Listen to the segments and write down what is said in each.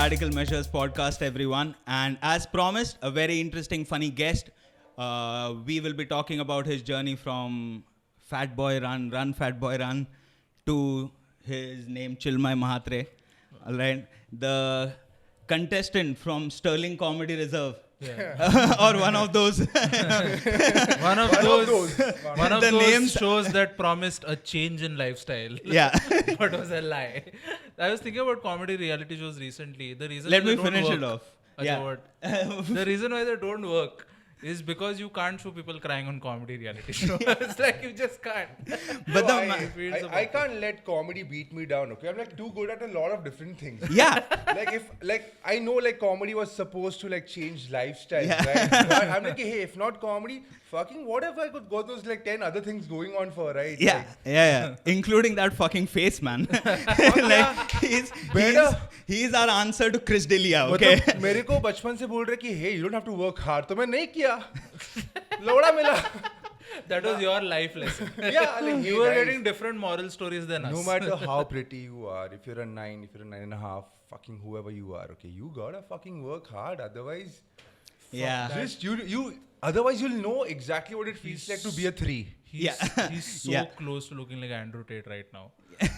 Radical Measures podcast, everyone. And as promised, a very interesting, funny guest. We will be talking about his journey from Fat Boy Run, Fat Boy Run, to his name Chinmay Mhatre. All right. The contestant from Sterling Comedy Reserve. Yeah. Or one of those. one of those names shows that promised a change in lifestyle. Yeah. But was a lie. I was thinking about comedy reality shows recently. The reason Let me they don't finish work, it off. Yeah. The reason why they don't work is because you can't show people crying on comedy reality shows. It's like you just can't. But I can't let comedy beat me down, okay? I'm like too good at a lot of different things. Yeah. Like I know like comedy was supposed to like change lifestyles, Yeah. right? But I'm like, hey, if not comedy, fucking what if I could go those like 10 other things going on for, right? Yeah, Like, yeah. Including that fucking face, man. Like, he's our answer to Chris D'Elia, okay? मतलब मेरे को बचपन से बोल रहे कि hey, you don't have to work hard. तो मैं नहीं किया. लौड़ा मिला. That was your life lesson. Yeah, like, You hey, were guys, getting different moral stories than us. no matter how pretty you are, if you're a 9, if you're a 9.5, fucking whoever you are, okay, you gotta fucking work hard. Otherwise, Yeah. just you. Otherwise, you'll know exactly what it feels like to be a 3. He's so Yeah. close to looking like Andrew Tate right now.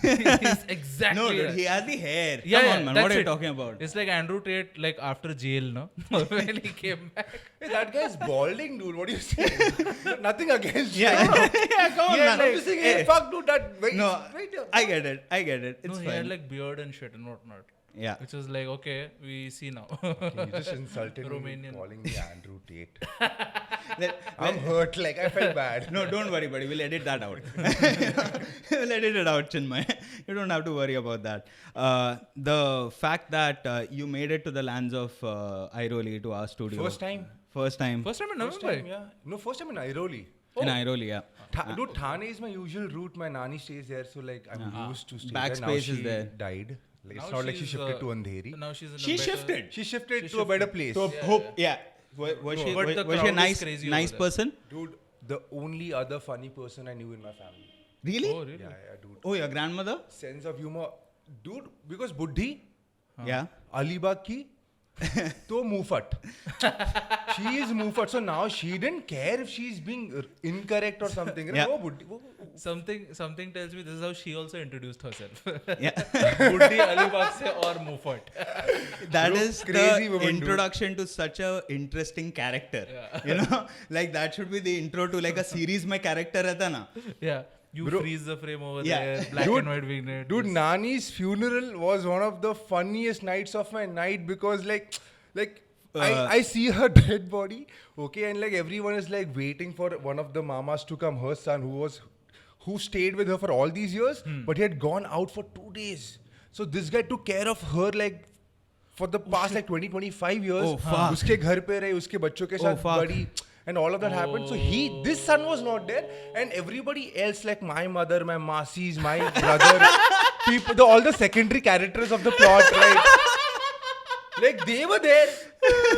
He's exactly. No, dude, like- he has the hair. Yeah, Come yeah, on, man. that's What are you it. talking about? It's like Andrew Tate, like after jail, no? When he came back. Hey, that guy's balding, dude. What do you say? Nothing against you. Yeah, yeah, come on, Yeah, man. I'm just saying, hey, fuck, dude. That wait, No, wait. I get it. It's No, he fine. had like beard and shit and whatnot. Yeah. Which was like, okay, we see now. You just insulted me Romanian. calling me Andrew Tate. Let- I'm hurt. Like I felt bad. No, don't worry, buddy. We'll edit that out. We'll edit it out, Chinmay. You don't have to worry about that. The fact that you made it to the lands of Airoli, to our studio. First time. First time in First Navi time, Mumbai. yeah. No, first time in Airoli. In Airoli, yeah. Dude, Thane is my usual route. My nani stays there, so like I'm used to staying there. Now Backspace she is there. died. Like, it's Now not like she she's, shifted to Andheri. Now she's in She a better... shifted. She shifted She to a better place. So, yeah. Was she, But the was she a crowd is nice, crazy nice over there. person? Dude, the only other funny person I knew in my family. Really? Oh, really? Yeah, dude. Oh, your grandmother? Sense of humor. Dude, because Buddhi, Yeah. Alibag ki, to Mufat. She is Mufat. So now she didn't care if she's being incorrect or something. Yeah. Oh, Buddhi. Something tells me this is how she also introduced herself. Yeah. Buddhi Alibag se or Mufat. That Bro, is crazy the woman, dude. introduction to such a interesting character. Yeah. You know, like that should be the intro to like a series. My character rehta na. Yeah. You Bro. freeze the frame over Yeah. there, black Dude, and white vignette. Dude, Nani's funeral was one of the funniest nights of my night because like I see her dead body, okay, and like everyone is like waiting for one of the mamas to come, her son who stayed with her for all these years, but he had gone out for 2 days. So this guy took care of her like for the past like 20-25 years. Oh, fuck. उसके घर पे रहे, उसके बच्चों के साथ fuck. बड़ी. And all of that happened. So this son was not there, and everybody else, like my mother, my masis, my brother, people, all the secondary characters of the plot, right? Like they were there.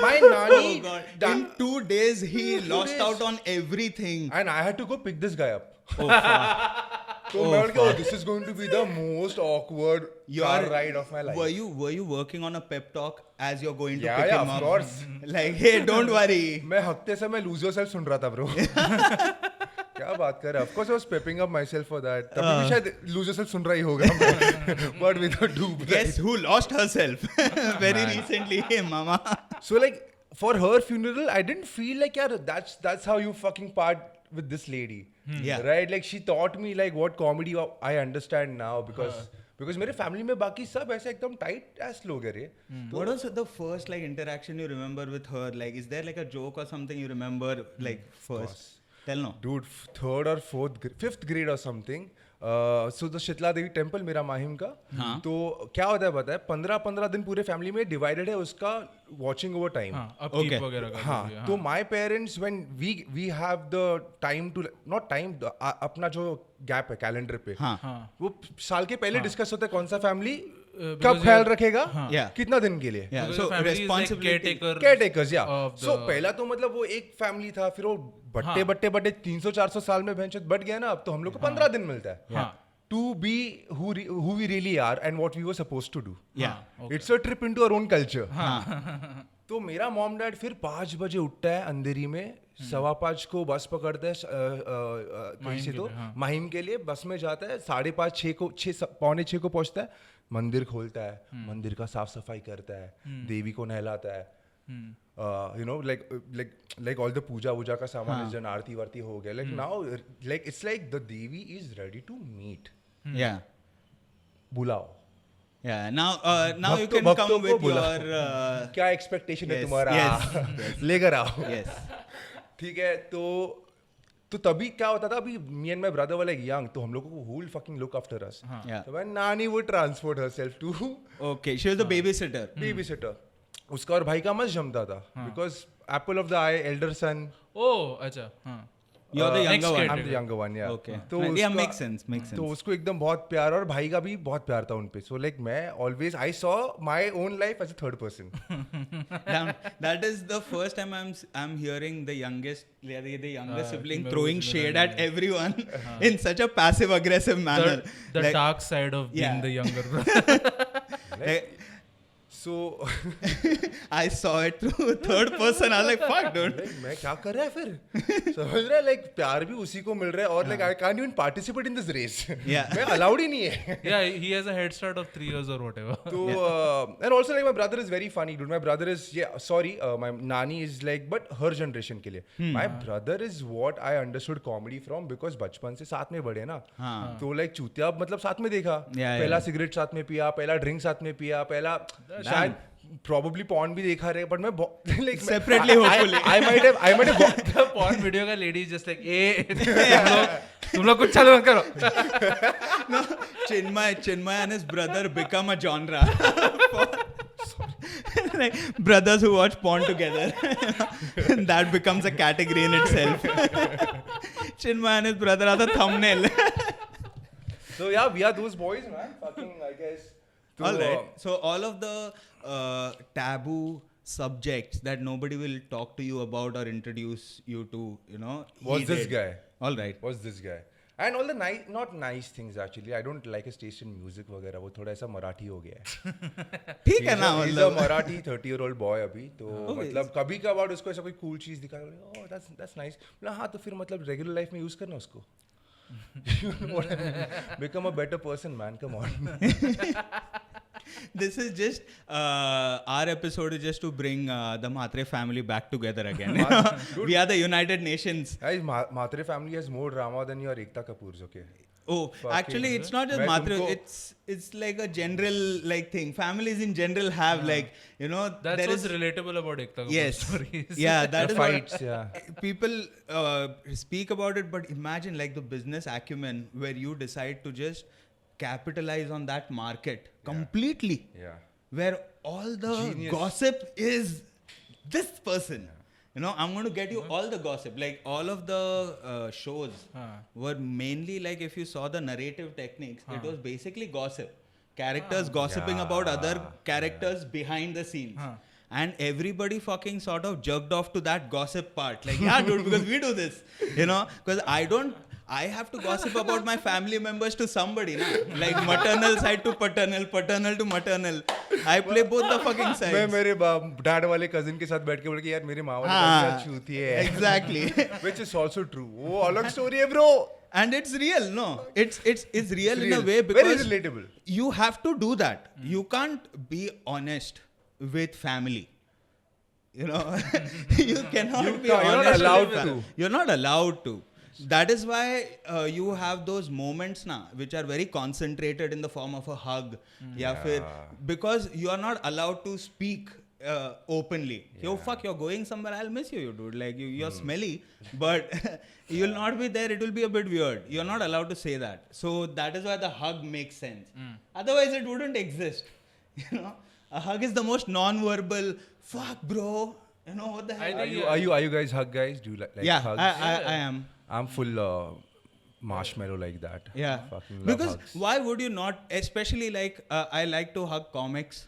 My nani, Oh God. In 2 days, he In 2 lost days. out on everything. and I had to go pick this guy up. Oh, fuck. So I was like, oh, this is going to be the most awkward car ride of my life. Were you working on a pep talk as you're going to Yeah, pick yeah, him of up? course. Like, hey, don't worry. मैं हफ्ते से मैं lose yourself सुन रहा था bro. क्या बात कर रहा है? Of course I was pepping up myself for that. तभी भी शायद lose yourself सुन रहा ही होगा. But with a dupe. Guess who lost herself very recently? Hey, mama. So like for her funeral, I didn't feel like yeah, that's how you fucking part with this lady. Yeah. Right? Like she taught me like what comedy I understand now because मेरे family में बाकी सब ऐसे एकदम tight ass लोग हैं रे. What was the first like interaction you remember with her? Like, is there like a joke or something you remember like first? Tell no. Dude, 3rd or 5th grade or something. So the Sheetala Devi temple मेरा माहिम का. तो क्या होता है पता है 15 दिन पूरे फैमिली में डिवाइडेड है उसका watching over time. upkeep Okay. वगैरह का. हाँ तो my parents when we have the time to not time अपना जो गैप है कैलेंडर पे हाँ. वो साल के पहले डिस्कस होता है कौन सा फैमिली because कब ख्याल रखेगा Yeah. कितना दिन के लिए. Yeah. Because So the family is like responsibility. caretaker. Caretakers या of सो the- पहला तो मतलब वो एक फैमिली था फिर वो बट्टे 300-400 साल में भैंस बट गया ना अब तो हम लोग को 15 दिन मिलता है. हाँ. to be who we really are and what we were supposed to do. Yeah. Okay. It's a trip into our own culture. तो मेरा मॉम डैड फिर 5 बजे उठता है अंधेरी में, 5:15 को बस पकड़ता है कहीं से तो माहिम के लिए बस में जाता है, 5:30 6 को 5:45 को पहुंचता है, मंदिर खोलता है, मंदिर का साफ सफाई करता है, देवी को नहलाता है, you know, like all the puja का सामान is done, आरती वारती हो गया, like now like it's like the devi is ready to meet. Yeah. बुलाओ. Yeah. Now you can भक्तों come को with बुलाओ. your. क्या एक्सपेक्टेशन है yes, तुम्हारा? yes. लेकर आओ. Yes. ठीक है, तो तभी क्या होता था, अभी me and my brother were like young, तो हम लोगों को who will fucking look after us? Yeah. So my nani would transport herself to Okay. She was the babysitter. babysitter. उसका और भाई का मस्त जमता था, because apple of the eye, elder son. Oh, अच्छा. हाँ. You're the younger one. I'm the younger one, yeah. Okay. तो Yeah, उसका- makes sense. तो उसको एकदम बहुत प्यार, और भाई का भी बहुत प्यार था उन पे. So like मैं always I saw my own life as a third person. That is the first time I'm hearing the younger sibling female throwing sibling, shade yeah. at everyone in such a passive aggressive manner. The Like, dark side of being yeah. the younger brother. like, So I saw it through third person. I was like, fuck, dude. like, मैं क्या कर रहा है फिर? समझ रहा है, like प्यार भी उसी को मिल रहा है, और like I can't even participate in this race. Yeah. मैं allowed ही नहीं है. Yeah, he has a head start of 3 years or whatever. So and also like my brother is very funny, dude. My brother is my nani is like, but her generation के लिए. My brother is what I understood comedy from, because बचपन से साथ में बड़े ना. तो like चूतिया मतलब साथ में देखा. पहला सिगरेट साथ में पिया, पहला ड्रिंक साथ में पिया, पहला शायद probably porn भी देखा रहे, but मैं like Separately, hopefully. I might have The porn video का lady is just like, तुम लोग कुछ चालू मत करो. No, Chinmay and his brother become a genre. Like brothers who watch porn together. That becomes a category in itself. Chinmay and his brother are the thumbnail. So yeah, we are those boys, man. Fucking, I guess. All right. So all of the taboo subjects that nobody will talk to you about or introduce you to, you know. Was he this did. guy? All right. Was this guy? And all the not nice things actually. I don't like his taste in music वगैरह. वो थोड़ा ऐसा मराठी हो गया है. ठीक है ना He's a मतलब. Marathi 30-year-old boy अभी. तो मतलब कभी कभार उसको ऐसा कोई cool चीज दिखा, oh that's nice. मतलब हाँ, तो फिर मतलब regular life में use करना उसको. You know what I mean? Become a better person, man. Come on. This is just our episode is just to bring the Mhatre family back together again. We are the United Nations. Guys, Mhatre family has more drama than your Ekta Kapoor's, okay? Oh, actually, it's not just मैं Mhatre. तुमको- It's like a general like thing. Families in general have like, you know, That's there what's is relatable about Ekta Kapoor yes, stories. yeah, that The is what- fights, yeah. People speak about it, but imagine like the business acumen where you decide to just capitalize on that market completely, Yeah. where all the Genius. gossip is this person. You know, I'm going to get you all the gossip. Like all of the shows were mainly like, if you saw the narrative techniques, it was basically gossip. Characters gossiping about other characters behind the scenes. And everybody fucking sort of jerked off to that gossip part. Like, yeah, dude, because we do this. You know, because I have to gossip about my family members to somebody, na? Like maternal side to paternal, paternal to maternal. I play both the fucking sides. मैं मेरे dad वाले cousin के साथ बैठ के बोल के यार मेरे माँ वाले छूती है. Exactly. Which is also true. वो अलग story है bro. And it's real, no? It's real in a real. way Very because relatable. you have to do that. You can't be honest with family. You know, you cannot be you're not honest allowed with to. You're not allowed to. That is why you have those moments na, which are very concentrated in the form of a hug. Because you are not allowed to speak openly. Yo, fuck, you're going somewhere, I'll miss you, dude. Like, you're smelly, but you'll not be there. It will be a bit weird. You're not allowed to say that. So that is why the hug makes sense. Otherwise, it wouldn't exist. You know, a hug is the most non-verbal, fuck, bro. You know, what the hell? Are you guys hug guys? Do you like Yeah, hugs? I am. I'm full marshmallow like that. Yeah. Fucking love Because hugs. why would you not, especially like, I like to hug comics.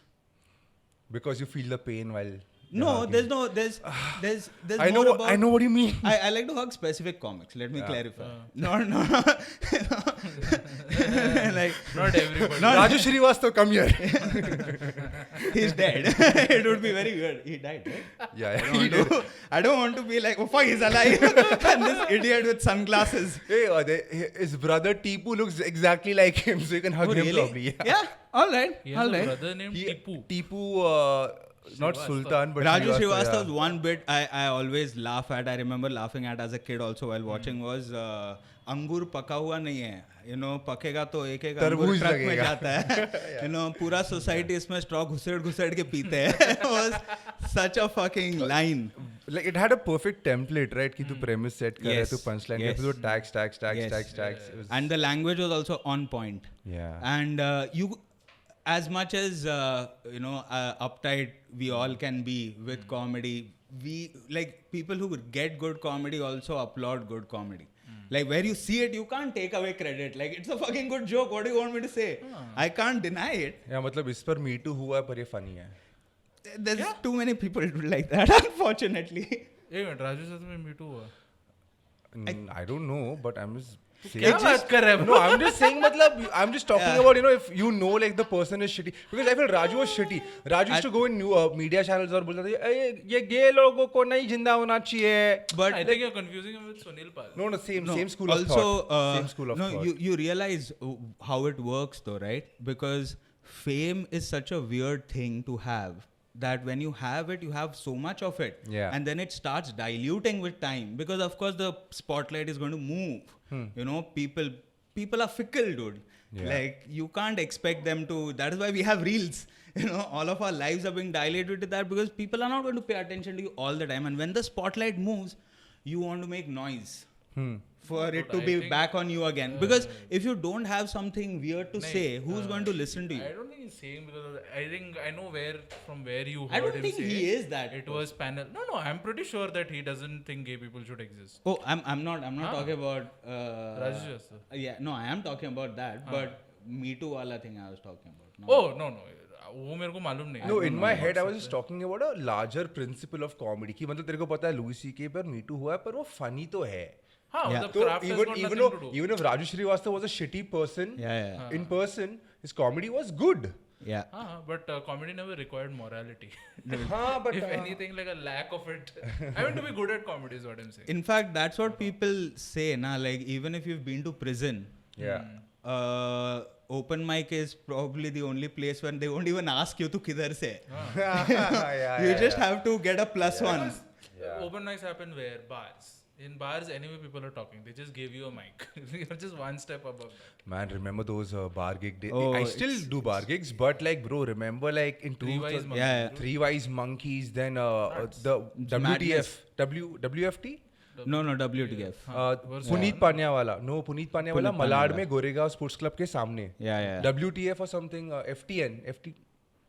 Because you feel the pain while. No, there's I more know. about, I know what you mean. I like to hug specific comics. Let me clarify. No. Like, Not everybody. Raju Srivastava, come here. he's dead. It would be very weird. He died, right? Yeah, he did. I don't want to be like, oh fuck, he's alive. And this idiot with sunglasses. Hey, his brother Tipu looks exactly like him, so you can hug Oh, him really? probably. Yeah. All right. He All has a right. brother named Tipu. Tipu, not Sultan, but Raju Srivastava, Srivastava's yeah. one bit I always laugh at. I remember laughing at as a kid also while watching was अंगूर पका हुआ नहीं है. You know, पकेगा तो एक एक अंगूर तरबूज ट्रक में लगेगा. जाता है. You know, पूरा सोसाइटी इसमें स्ट्रॉ घुसेड़ के पीते हैं. It was such a fucking line. Like it had a perfect template, right? कि तू premise set कर रहा है, Yes. तू punchline Yes. कर, तू tags. Yes. It was- And the language was also on point. Yeah. And you, as much as uptight we all can be with comedy, we like people who get good comedy also applaud good comedy. Like where you see it, you can't take away credit. Like it's a fucking good joke. What do you want me to say? I can't deny it. Yeah, मतलब इस पर Me Too हुआ है पर ये funny है. There's too many people like that, unfortunately. एक minute, Raju साथ में मीटू हुआ. I don't know, but I'm just saying. क्या बात कर रहा है? No, I'm just saying, मतलब, I'm just talking about, if you know, like, the person is shitty. Because I feel Raju was shitty. Raju used to go in new media channels और बोलता था, ये gay लोगों को नहीं जिंदा होना चाहिए. But I think you're confusing him with Sunil Pal. No, same school also, of thought. Same school of no, thought. you realize how it works though, right? Because fame is such a weird thing to have that when you have it, you have so much of it. Yeah. And then it starts diluting with time because of course the spotlight is going to move. You know, people are fickle, dude. Yeah. Like you can't expect them to, that is why we have reels. You know, all of our lives are being dilated to that because people are not going to pay attention to you all the time. And when the spotlight moves, you want to make noise. For it to I be think- back on you again. Because if you don't have something weird to say, who's going to listen to you? I don't think he's saying because I think I know from where you heard I don't him think say he is that it was panel. No, I'm pretty sure that he doesn't think gay people should exist. Oh, I'm not talking about. Raju Srivastava. Yeah, no, I am talking about that. But Me Too wala thing I was talking about. No. Oh no, वो मेरे को मालूम नहीं. No, in my head, I was just talking about a larger principle of comedy. कि मतलब तेरे को पता है Louis C.K. पर Me Too हुआ है, पर वो funny तो है. हाँ, Yeah. the So craft has got nothing to do. even if Raju Srivastava was a shitty person, Yeah. in person, his comedy was good. Yeah. But comedy never required morality. हाँ, but If anything, like a lack of it. I mean, to be good at comedy is what I'm saying. In fact, that's what people say, na. Like even if you've been to prison, yeah. Open mic is probably the only place when they won't even ask you to kidhar se. You just have to get a plus one. Open mics happen where? Bars. In bars, anyway, people are talking. They just gave you a mic. You're just one step above that. Man, remember those bar gig days? Oh, I still do bar gigs, but like, bro, remember like in Three Wise Monkeys. Yeah. Three Wise Monkeys, then the Madness. WFT? No, WTF. Puneet पानिया वाला. No, Puneet पानिया वाला मलाड में Goregaon sports club के सामने. Yeah. WTF or something, FT.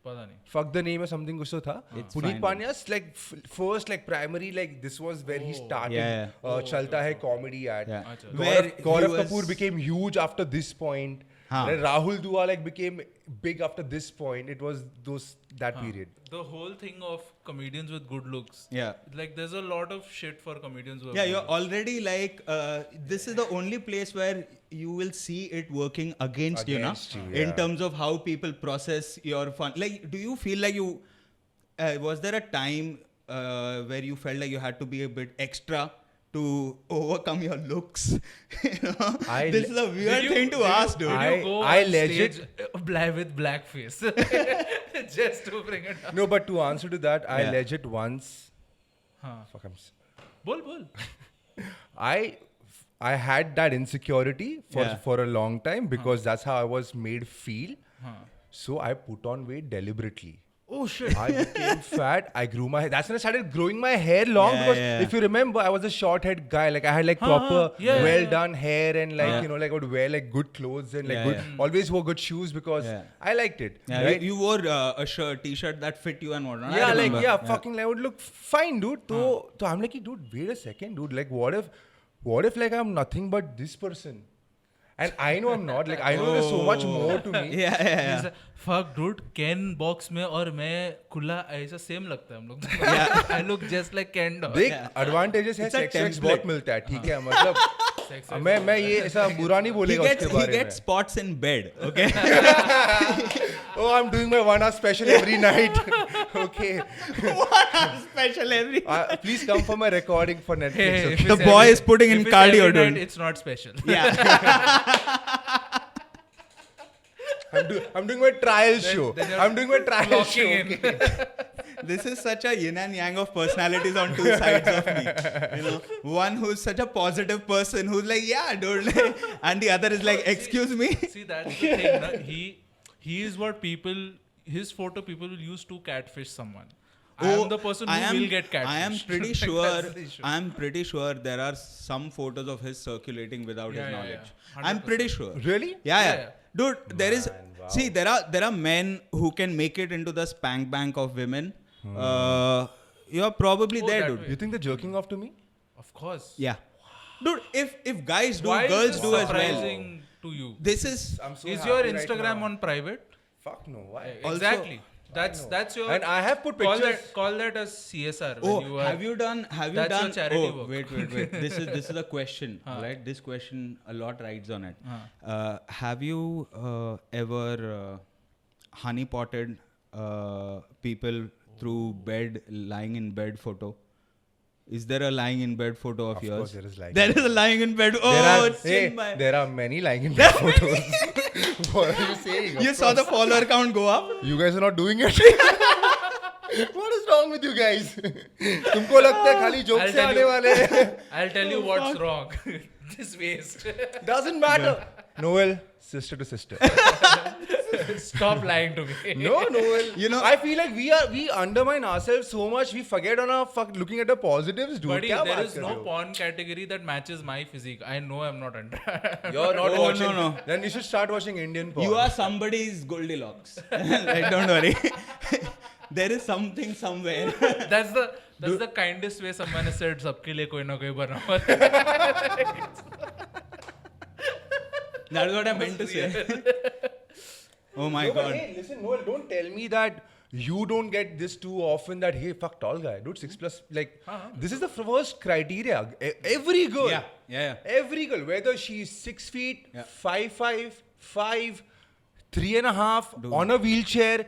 पता नहीं. Fuck the name or something कुछ तो था. It's Puneet fine. Panya's like first like primary, like this was where he started Yeah. Chalta Hai comedy at. Yeah. Achha. Where Gaurav he was- Kapoor became huge after this point. Haan. Then Rahul Dua like became big after this point. It was that period. The whole thing of comedians with good looks. Yeah. Like there's a lot of shit for comedians who have Yeah, good you're looks. already like, this is the only place where you will see it working against you, na? Against you, In yeah. terms of how people process your fun. Like, do you feel like you, was there a time where you felt like you had to be a bit extra to overcome your looks? You know? This is a weird thing to ask, dude. Did you go I on legit- stage with blackface just to bring it up? No, but to answer to that, I Yeah. legit once. हाँ. Fuck, बोल. I had that insecurity Yeah. for a long time because that's how I was made feel. हाँ. So I put on weight deliberately. Oh shit. I became fat. I grew my hair. That's when I started growing my hair long Yeah, because yeah. if you remember, I was a short head guy. Like I had like proper, yeah, well yeah. done hair and like Yeah. you know like I would wear like good clothes and like Yeah, good. yeah. Always wore good shoes because Yeah. I liked it. Yeah, right? you wore a t-shirt that fit you and whatnot. I Yeah, like remember. fucking like, I would look fine, dude. So I'm like, dude, wait a second, dude. Like, what if like I'm nothing but this person? And I know I'm not. Like, I know there's so much more to me. Yeah. Fuck dude, Ken box में और मैं खुला ऐसा same लगता है हम लोग. I look just like Ken dog. देख advantages है It's a sex template. बहुत मिलता है ठीक है मतलब मैं ये ऐसा बुरा नहीं He बोलेगा gets, उसके he बारे gets spots in bed, okay? Oh, I'm doing my 1 hour special every night. Okay. Special every. Please come for my recording for Netflix. Hey, Okay? The boy is putting in cardio, dude. It's not special. Yeah. I'm doing my trial show. then you're I'm doing my trial show. Clocking in. Okay. This is such a yin and yang of personalities on two sides of me. You know, one who's such a positive person who's like, yeah, dude, and the other is like, excuse me. See, that's the thing. Na? He is what his photo people will use to catfish someone. I am the person who will get catfished. I am pretty Like, sure. that's the issue. I am pretty sure there are some photos of his circulating without his knowledge. Yeah. I'm pretty sure. Really? Yeah. Dude, there is. wow. See, there are men who can make it into the spank bank of women. You're probably there, that dude. way. You think they're jerking off to me? Of course. Yeah. Dude, if guys do, Why girls is do this as well. surprising to you? This is. I'm so Is happy your right Instagram now. on private? Fuck no. Why? Also- Exactly. That's your. And I have put call pictures. call that as CSR. When Oh, you are, have you done? Have you that's your done? charity Oh, work. wait. This is a question, right? This question a lot rides on it. Have you ever honey potted people through bed, lying in bed photo? Is there a lying in bed photo of yours? Course there is lying There in is a lying in bed. Oh, Chinmay. there are many lying in bed photos. What are you saying? You Of saw the course. follower count go up? You guys are not doing it. What is wrong with you guys? तुमको लगता है खाली joke I'll से tell आने you. वाले हैं? I'll tell you what's wrong. This waste. Doesn't matter. Noel, sister to sister. Stop lying to me. No, Noel. You know- I feel like we undermine ourselves so much. We forget on our looking at the positives, dude. Buddy, क्या there बात is कर no रहे हो? porn category that matches my physique. I know I'm not under. You're not Oh, watching. no. Then you should start watching Indian porn. You are somebody's Goldilocks. Like, don't worry. There is something somewhere. That's the kindest way someone has said सबके लिए कोई ना कोई बना हुआ. That's what I meant to say. Oh my No, but god. hey, listen, Noel, don't tell me that you don't get this too often that, hey, fuck, tall guy. Dude, 6+, like, this is the first criteria. Every girl. Yeah. Every girl, whether she's 6 feet, 5'5", 5, 3.5, on a wheelchair,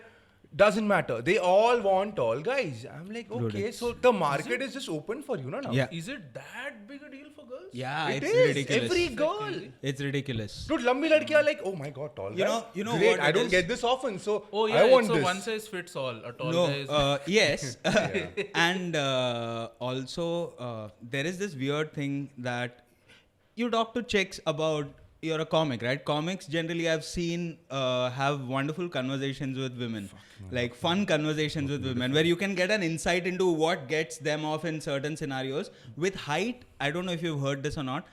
doesn't matter. They all want tall guys. I'm like, okay, so the market is just open for you, no? Now. Yeah. Is it that big a deal for girls? Yeah, It it's is. ridiculous. Every girl. It's ridiculous. Dude, lambi ladkiyan are like, oh my god, tall guy. You know Great, what I it don't is? get this often, so Oh yeah, I want it's a this. one size fits all. A tall No, guy is yes. And also, there is this weird thing that you talk to chicks about. You're a comic, right? Comics generally I've seen have wonderful conversations with women, like fun conversations with women, where you can get an insight into what gets them off in certain scenarios. With height, I don't know if you've heard this or not.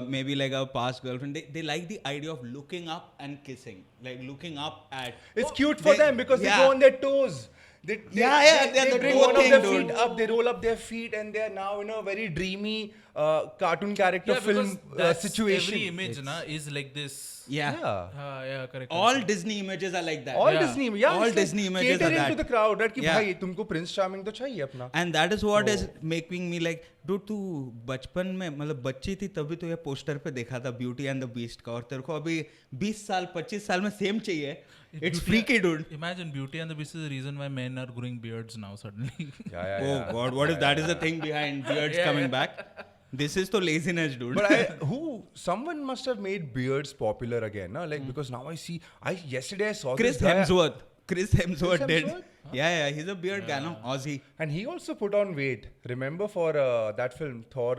Maybe like a past girlfriend, they like the idea of looking up and kissing, like looking up at. It's cute for them because they yeah. go on their toes. They they're the bring toe one of thing, their dude. feet up, they roll up their feet, and they're now in a very dreamy cartoon character yeah, because film that's situation. Every image na is like this. Yeah. Yeah, correct. All Disney images are like that. All Yeah. Disney, yeah, All it's Disney images are catering that. to the crowd, right? कि Yeah. भाई तुमको Prince Charming तो चाहिए अपना. And that is what is making me like, dude, तू बचपन में मतलब बच्ची थी तभी तो ये पोस्टर पे देखा था ब्यूटी एंड द बीस्ट का, और तेरे को अभी 20 साल 25 साल में सेम चाहिए. It's freaky, dude. Imagine Beauty and the Beast is the reason why men are growing beards now suddenly. Oh god, what if that is the thing behind beards coming back? This is so laziness, dude. But someone must have made beards popular again, na? Like because now yesterday I saw Chris this guy, Hemsworth. Chris Hemsworth did. Hemsworth? Yeah, he's a beard guy, no? Aussie. and he also put on weight. Remember for that film Thor?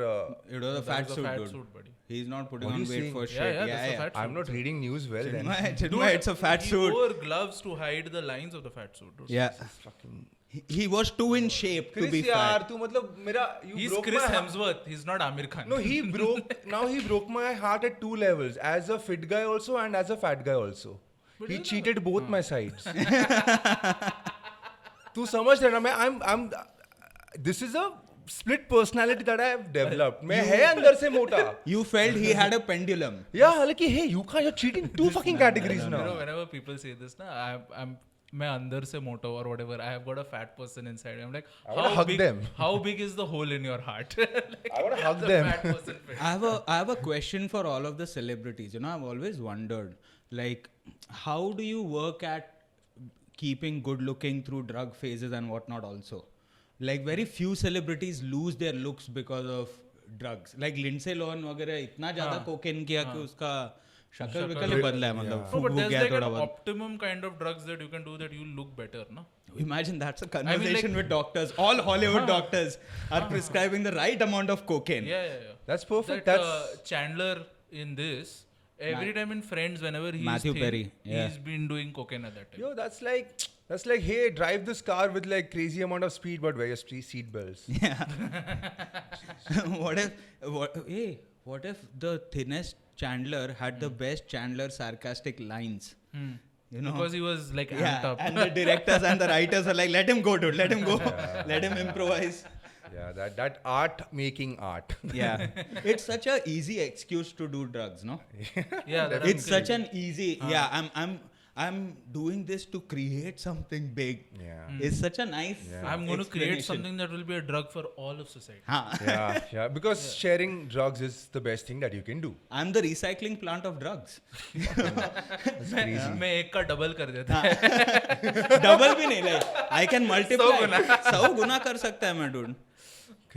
It was a fat suit, dude. buddy. He's not putting What are on you weight saying? for Yeah, shit. yeah, that's a fat I'm not reading news well then. Chinmay, it's a fat he suit. wore gloves to hide the lines of the fat suit. Dude. Yeah. He was too in shape to Chris be यार fat. तू मतलब मेरा you He's broke Chris my heart. Hemsworth. He's not Amir Khan. No, he broke my heart at 2 levels. As a fit guy also and as a fat guy also. He cheated both my sides. तू समझ रहा ना मैं this is a split personality that I have developed. मैं है अंदर से मोटा. You felt he had a pendulum. Yeah, like hey, you're cheating 2 fucking categories You now. know, whenever people say this, na, I'm मैं अंदर से मोटा or whatever, I have got a fat person inside. I'm like, I wanna hug them. How big is the hole in your heart? Like, I wanna hug the them. Fat person fit. I have a question for all of the celebrities. You know, I've always wondered, like, how do you work at keeping good looking through drug phases and whatnot also? Like, very few celebrities lose their looks because of drugs. Like Lindsay Lohan वगैरह इतना ज़्यादा cocaine किया कि उसका शक्ल विकल ही बदला है, मतलब No, फूक but हो there's गया like an थोड़ा बहुत. optimum kind of drugs that you can do that you look better, no? Imagine that's a conversation like- with doctors. All Hollywood doctors are prescribing the right amount of cocaine. Yeah. That's perfect. That That's Chandler in this, every time in Friends, whenever he's Matthew thin, Perry, yeah. he's been doing cocaine at that time. yo, that's like, hey, drive this car with like crazy amount of speed, but wear your seat belts. What if the thinnest Chandler had the best Chandler sarcastic lines? You know, Because he was like amped up. and the directors and the writers are like, let him go, dude, let him go, let him improvise. Yeah, that art making art. Yeah, it's such a easy excuse to do drugs, no? Yeah, that It's such an easy. Yeah, I'm doing this to create something big. Yeah. It's such a nice. I'm going to create explanation. something that will be a drug for all of society. Haan. yeah, because sharing drugs is the best thing that you can do. I'm the recycling plant of drugs. That's crazy. मैं एक का double कर देता Double भी नहीं, like I can multiply. 100 गुना कर सकता है मैं, dude.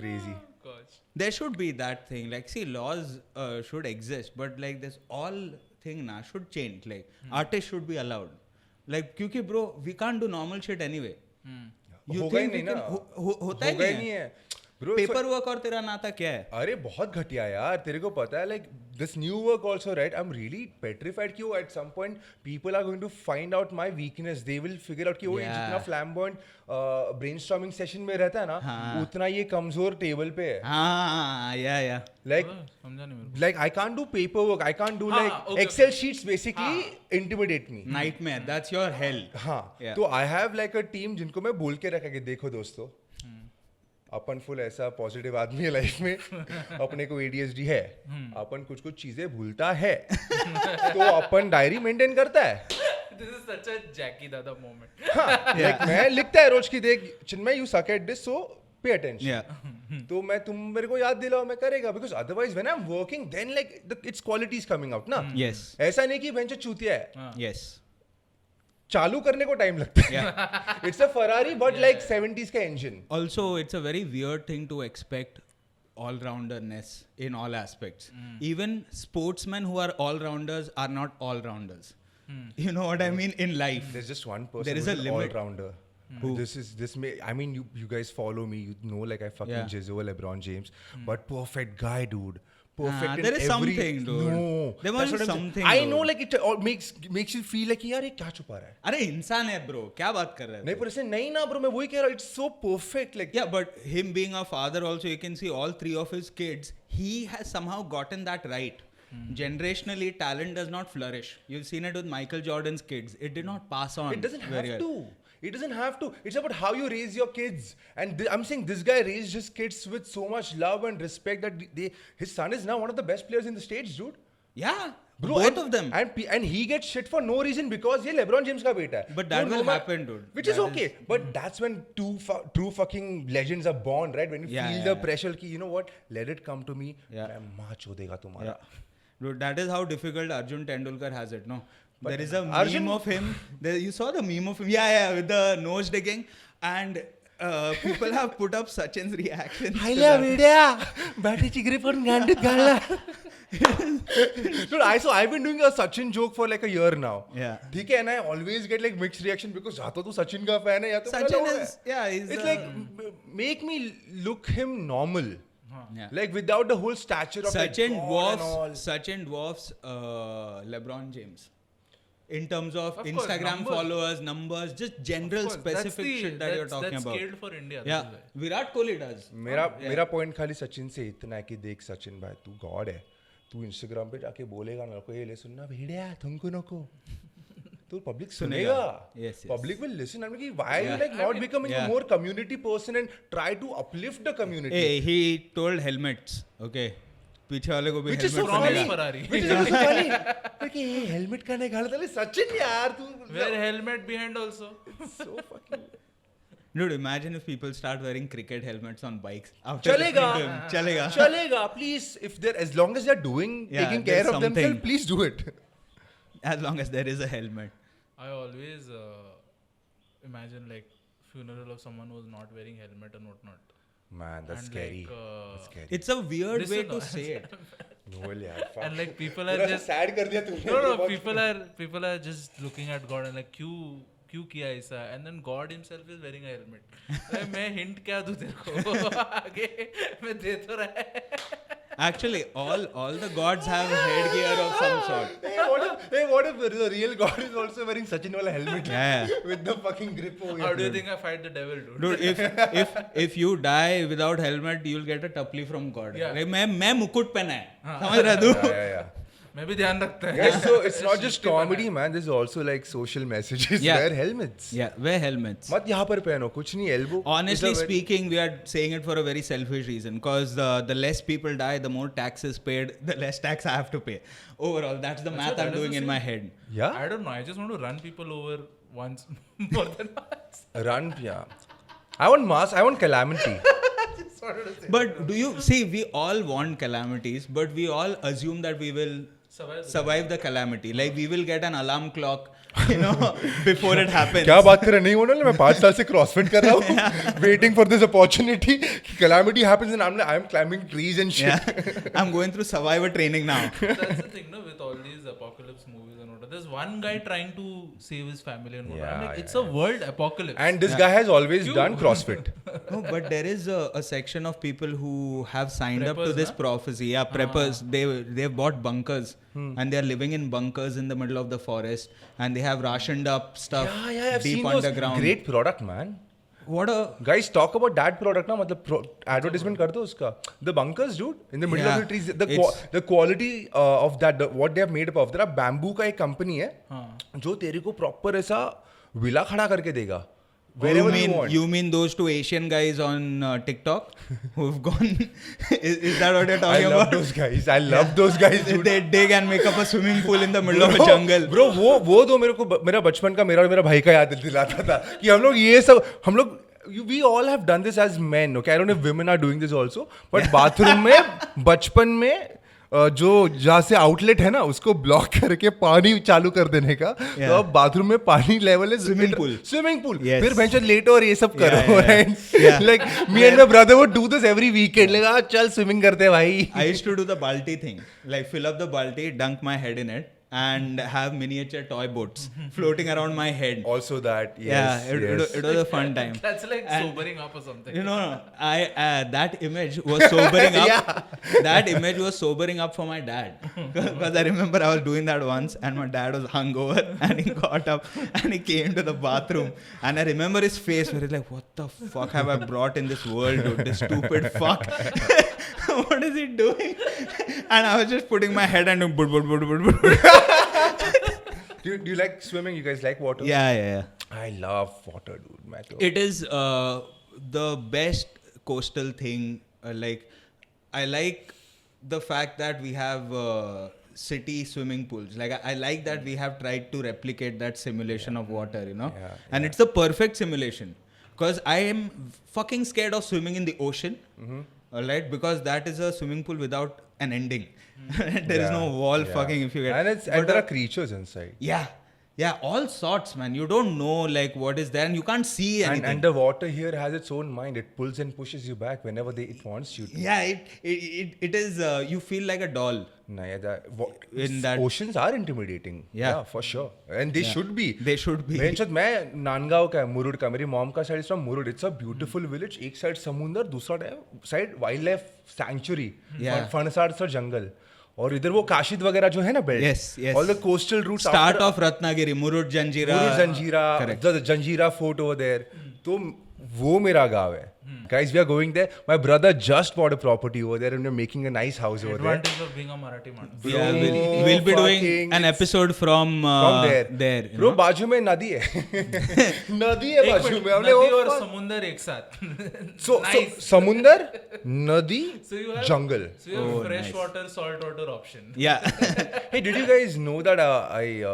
Crazy. Gosh. There should be that thing. Like, see, laws should exist, but like this all thing na should change. Like, artists should be allowed. Like, क्योंकि bro, we can't do normal shit anyway. You होगा ही think we नहीं can? ना. होता ही होगा ही नहीं नहीं है. है. Bro, पेपर वर्क और तेरा नाता क्या है? अरे बहुत घटिया यार, तेरे को पता है, like this new work also, right? I'm really petrified कि वो at some point people are going to find out my weakness. They will figure out कि वो ये जितना flamboyant brainstorming session में रहता है ना, उतना ये कमजोर टेबल पे है. हाँ, yeah. Like समझा नहीं मेरे को. like I can't do paperwork. I can't do like okay, Excel sheets basically intimidate me. Nightmare. That's your hell. हाँ, तो I have like a team जिनको मैं बोल के रखा कि देखो दोस्तों, अपन फुल ऐसा पॉजिटिव आदमी है लाइफ में, अपने को ADHD है, अपन कुछ चीजें भूलता है, तो अपन डायरी मेंटेन करता है. This is such a Jackie Dada moment. Like मैं लिखता है रोज की, देख Chinmay you suck at this, so pay attention. Yeah. तो मैं तुम मेरे को याद दिलाओ, मैं करेगा, because otherwise when I am working then like it's qualities coming out ना. Yes. ऐसा नहीं कि बेंच चूतिया है, Yes. चालू करने को टाइम लगता है. It's a Ferrari but like 70s का engine. Also, it's a very weird thing to expect all-rounderness in all aspects. Even sportsmen who are all-rounders are not all-rounders. You know what I mean? In life. There's just one person There is who a is limit. all-rounder. Who? I mean, you guys follow me. You know, like I fucking Yeah. jizz over LeBron James. But perfect guy, dude. Perfect in there is every... something, dude. No. There That's must what be I'm saying. something, I dude. know, like it all makes you feel like यार ये क्या छुपा रहा है. अरे इंसान है bro, क्या बात कर रहा है? नहीं पर ऐसे नहीं ना bro, मैं वही कह रहा हूँ. It's so perfect. Like Yeah, but him being a father also, you can see all 3 of his kids, he has somehow gotten that right. Generationally, talent does not flourish. You've seen it with Michael Jordan's kids. It did not pass on. it doesn't very have well. to. It doesn't have to. It's about how you raise your kids. And I'm saying this guy raised his kids with so much love and respect that his son is now one of the best players in the States, dude. Yeah, Bro, both and, of them. and he gets shit for no reason because ये LeBron James का बेटा है. But that No will ma- happen, dude. Which is That okay. But that's when true fucking legends are born, right? When you Yeah, feel yeah, the yeah. pressure कि you know what, let it come to me. Yeah. मैं माँ चोदेगा तुम्हारा. Yeah. Dude, that is how difficult Arjun Tendulkar has it, no? But there is a Arjun- meme of him. You saw the meme of him? Yeah, with the nose digging. And people have put up Sachin's reactions. to हायला that. वेड्या बॅटी चिगरी पण गांडीत घालला. Dude, I've been doing a Sachin joke for like a year now. Yeah. ठीक है, and I always get like mixed reaction because या तो तू सचिन का fan है या तो Sachin मतलब is, yeah, he's it's like make me look him normal. yeah. Like without the whole stature of Sachin like God and all. dwarfs Sachin dwarfs LeBron James in terms of course, Instagram numbers. followers, numbers, just general Of course, that's specific the- shit that you're talking that's about. scaled for India. Yeah, That is why. Virat Kohli does. मेरा point खाली सचिन से इतना है कि देख सचिन भाई, तू God है. तू इंस्टाग्राम पे जाके बोलेगा ना को ये ले सुनना भेड़िया तुमको नको, तो पब्लिक सुनेगा. Yes, yes. Public will listen. I'm like, why are you Yeah. like not becoming yeah. a more community person and try to uplift the community? Hey, he told helmets. Okay, पीछे वाले को भी Which is so helmet funny. मिलेगा. Ferrari. Which is so funny. Like, hey, helmet का नहीं घालता ले सचिन यार तू. Wear helmet behind also. So fucking. Dude, imagine if people start wearing cricket helmets on bikes. After चलेगा. listening to him. चलेगा. चलेगा. Please, if they're as long as they're doing Yeah, taking there's care of something. themselves, please do it. As long as there is a helmet. I always imagine like funeral of someone who's not wearing helmet and whatnot. Man, that's And scary. like, That's scary. It's a weird way Listen, to say it. Noel यार. fuck. And like people are पूरा just sad कर दिया तूने. no people are just looking at God and like क्यों किया ऐसा, and then God himself is wearing a helmet. like, मैं hint क्या दूँ तेरे को आगे मैं दे तो रहा है. Actually, all the gods have headgear of some sort. What if the real God is also wearing Sachin wala helmet? Yeah. With the fucking grip over How here. do you think I fight the devil, dude? Dude, if you die without helmet, you'll get a tapli from God. Yeah. Like, मैं मुकुट पहना है. समझ रहा तू? Yeah. मैं भी ध्यान रखता है. Guys, so it's not just comedy, man. There's also like social messages. Yeah. Wear helmets. Yeah, wear helmets. मत यहाँ पर पहनो कुछ नहीं elbow. Honestly is a very- speaking, we are saying it for a very selfish reason. Because the less people die, the more taxes paid, the less tax I have to pay. Overall, that's the math what I'm that is doing the in same. my head. Yeah. I don't know. I just want to run people over once more than once. Run. Yeah. I want mass. I want calamity. Just wanted to say. But do you see, we all want calamities, but we all assume that we will survive the calamity. Like we will get an alarm clock, before it happens. क्या बात कर रहे नहीं होना मैं 5 साल से CrossFit कर रहा हूँ waiting for this opportunity calamity happens and I'm climbing trees and shit. Yeah. I'm going through survivor training now. That's the thing, no, with all these apocalypse movies and whatever. There's one guy trying to save his family and whatever. I'm like, it's a world apocalypse. And this guy has always done CrossFit. No, but there is a section of people who have signed up to Preppers, this na? prophecy. Yeah, preppers. They've bought bunkers and they're living in bunkers in the middle of the forest and they have rationed up stuff I've deep seen those. underground. Great product, man. What a Guys, talk about that product ना मतलब advertisement कर दो उसका. The bunkers, dude, in the middle Yeah, of the trees. it's- The quality of that, what they have made up of. There are bamboo का एक company है जो तेरे को proper ऐसा विला खड़ा करके देगा. Wherever you want. you mean those two Asian guys on TikTok who've gone? is that what you're I talking love about? those guys. I love those guys. Dude. They dig and make up a swimming pool in the middle of a jungle. Bro, वो तो मेरे को मेरा बचपन का मेरा और मेरा भाई का याद दिलाता था कि हम लोग we all have done this as men. Okay, I don't know if women are doing this also, but bathroom में बचपन में जो जहाँ से आउटलेट है ना उसको ब्लॉक करके पानी चालू कर देने का. तो अब बाथरूम में पानी लेवल है Swimming pool. Yes. फिर बेंच लेटो और ये सब करो. Yeah. Right? Yeah. Like me and my brother would do this every weekend. Like चल स्विमिंग करते हैं भाई. I used to do the balti thing. Like fill up the balti, dunk my head in it, and have miniature toy boats floating around my head. Also that. Yes, Yeah, yes. it was a fun time. That's like And- sobering up or something. No, I that image was sobering up. That image was sobering up for my dad because I remember I was doing that once and my dad was hungover and he got up and he came to the bathroom and I remember his face where he's like, "What the fuck have I brought in this world, dude? This stupid fuck." What is he doing? And I was just putting my head and doing Do you like swimming? You guys like water? Yeah. I love water, dude. मैं तो- It is the best coastal thing. I like the fact that we have city swimming pools. Like I like that we have tried to replicate that simulation of water, and it's the perfect simulation. Because I am fucking scared of swimming in the ocean, alright? Because that is a swimming pool without an ending. There is no wall fucking if you get. And there are creatures inside. Yeah, all sorts, man. You don't know like what is there, and you can't see anything. And the water here has its own mind. It pulls and pushes you back whenever it wants you to. Yeah, it is. You feel like a doll. In that oceans are intimidating. Yeah. For sure. And they should be. They should be. मैं नानगांव का है, मुरुड का. मेरी mom का side from Murud. It's a beautiful village. एक side समुंदर, दूसरा side wildlife sanctuary. Phansad सर जंगल. और इधर वो काशिद वगैरह जो है ना belt. Yes. All the coastal routes. Start of Ratnagiri, Murud Janjira. Correct. The Janjira fort over there. तो वो मेरा गाँव है. Guys, we are going there. My brother just bought a property over there and we're making a nice house over there. Advantage of being a Marathi man. Yeah, we'll be doing an episode from there. you Bro, know? बाजू में नदी है. नदी है बाजू में. हमने नदी वो और समुंदर एक साथ. So Nice. समुंदर Nadi, So you have jungle. So you have Oh, fresh nice. water, salt water option. Yeah. Hey, did you guys know that I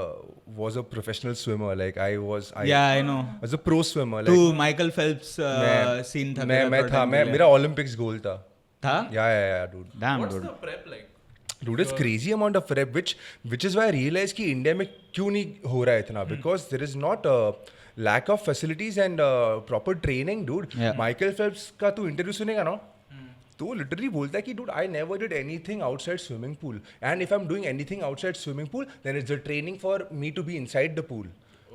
was a professional swimmer? Like I Yeah, I know. was a pro swimmer. तू Like Michael Phelps scene था मैं तेरा मैं थोड़ा था time मैं के लिए। मेरा ओलंपिक्स गोल था. था? Yeah, dude. Damn, What's dude. the prep like? Dude, it's crazy amount of prep, which is why I realized कि इंडिया में क्यों नहीं हो रहा है इतना, because there is not a lack of facilities and proper training, dude. Yeah. Michael Phelps का तू इंटरव्यू सुनेगा ना, तो लिटरली बोलता है कि dude, I never did anything outside swimming pool, and if I'm doing anything outside swimming pool, then it's the training for me to be inside the pool.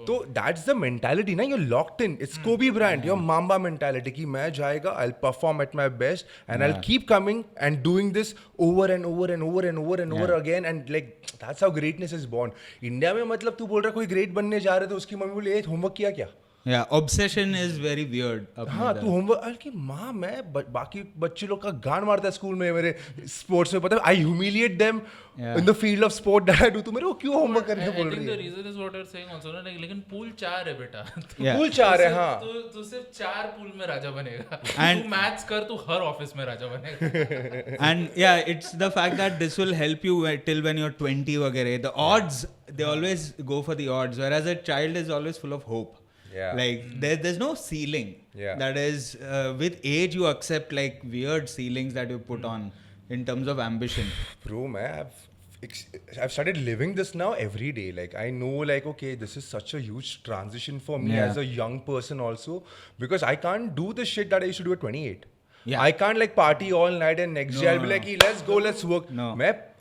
तो that's the mentality ना, you're locked in. It's Kobe Bryant, your Mamba mentality कि मैं जाएगा, I'll perform at my best and I'll keep coming and doing this over and over and over and over and over again, and like that's how greatness is born. India में मतलब तू बोल रहा कोई great बनने जा रहे तो उसकी मम्मी बोली होमवर्क किया क्या? Yeah, obsession is very weird. हाँ तू होमवर्क, अरे कि माँ मैं बाकी बच्चे लोग का गान मारता है स्कूल में मेरे स्पोर्ट्स में, पता है I humiliate them in the field of sport that I do, तू मेरे को क्यों होमवर्क करने I बोल think रही the है? reason is what you're saying also ना, लेकिन पूल 4 है बेटा. Yeah. पूल 4 है हाँ. तू सिर्फ 4 पूल में राजा बनेगा. And- तू मैथ्स कर, तू हर ऑफिस में राजा बनेगा. And yeah, it's the fact that this will help you till when you're 20 वगैरह. The odds, they always go for the odds, whereas a child is always full of hope. Yeah. Like there's no ceiling. Yeah. That is, with age you accept like weird ceilings that you put on in terms of ambition. Bro, man, I've started living this now every day. Like I know, like okay, this is such a huge transition for me Yeah. as a young person also, because I can't do the shit that I used to do at 28. Yeah. I can't like party all night and next day I'll be like, "Hey, let's go, let's work." No.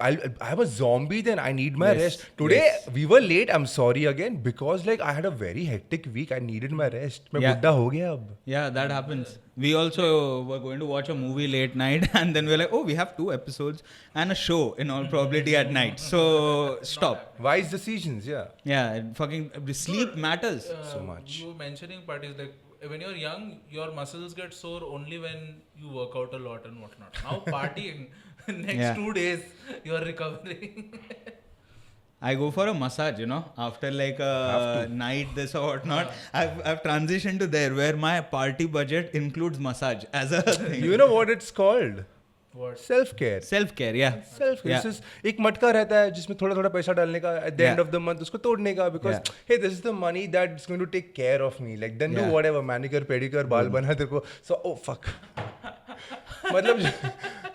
I'm a zombie then. I need my Yes, rest. Today yes. we were late. I'm sorry again because like I had a very hectic week. I needed my rest. मैं Yeah. बुड्ढा हो गया अब. Yeah, that happens. We also were going to watch a movie late night and then we're like, oh, we have 2 episodes and a show in all probability at night. So stop. Wise decisions, yeah. Yeah, fucking sleep matters. So much. You were mentioning parties, like when you're young, your muscles get sore only when you work out a lot and whatnot. Now partying, next Yeah. 2 days you're recovering. I go for a massage, you know, after like a night this or whatnot. I've transitioned to there where my party budget includes massage as a thing. You know what it's called? What? Self-care. Self-care, yeah. Self Yeah. Care एक मटका रहता है जिसमें थोड़ा थोड़ा पैसा डालने का at the end Yeah. Of the month उसको तोड़ने का, because hey this is the money that is going to take care of me, like then do Yeah. Whatever, manicure pedicure, बाल बना तेरे को, सो ओ फक मतलब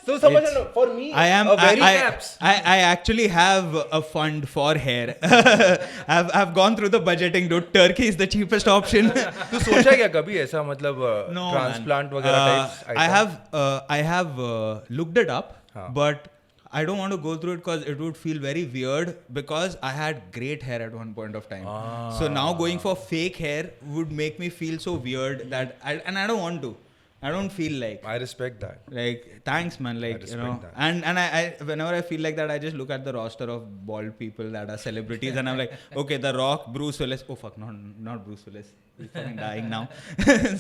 तो समझ लो for me I am. a very I actually have a fund for hair. I've gone through the budgeting, dude. Turkey is the cheapest option. तू सोचा क्या कभी ऐसा मतलब No, ट्रांसप्लांट man. वगैरह types? I have looked it up, but I don't want to go through it because it would feel very weird because I had great hair at one point of time. So now going for fake hair would make me feel so weird that I don't want to. I don't feel like. I respect that. Like, thanks, man. Like, you respect know, that. and I whenever I feel like that, I just look at the roster of bald people that are celebrities, and I'm like, okay, The Rock, Bruce Willis. Oh fuck, not Bruce Willis. He's fucking dying now.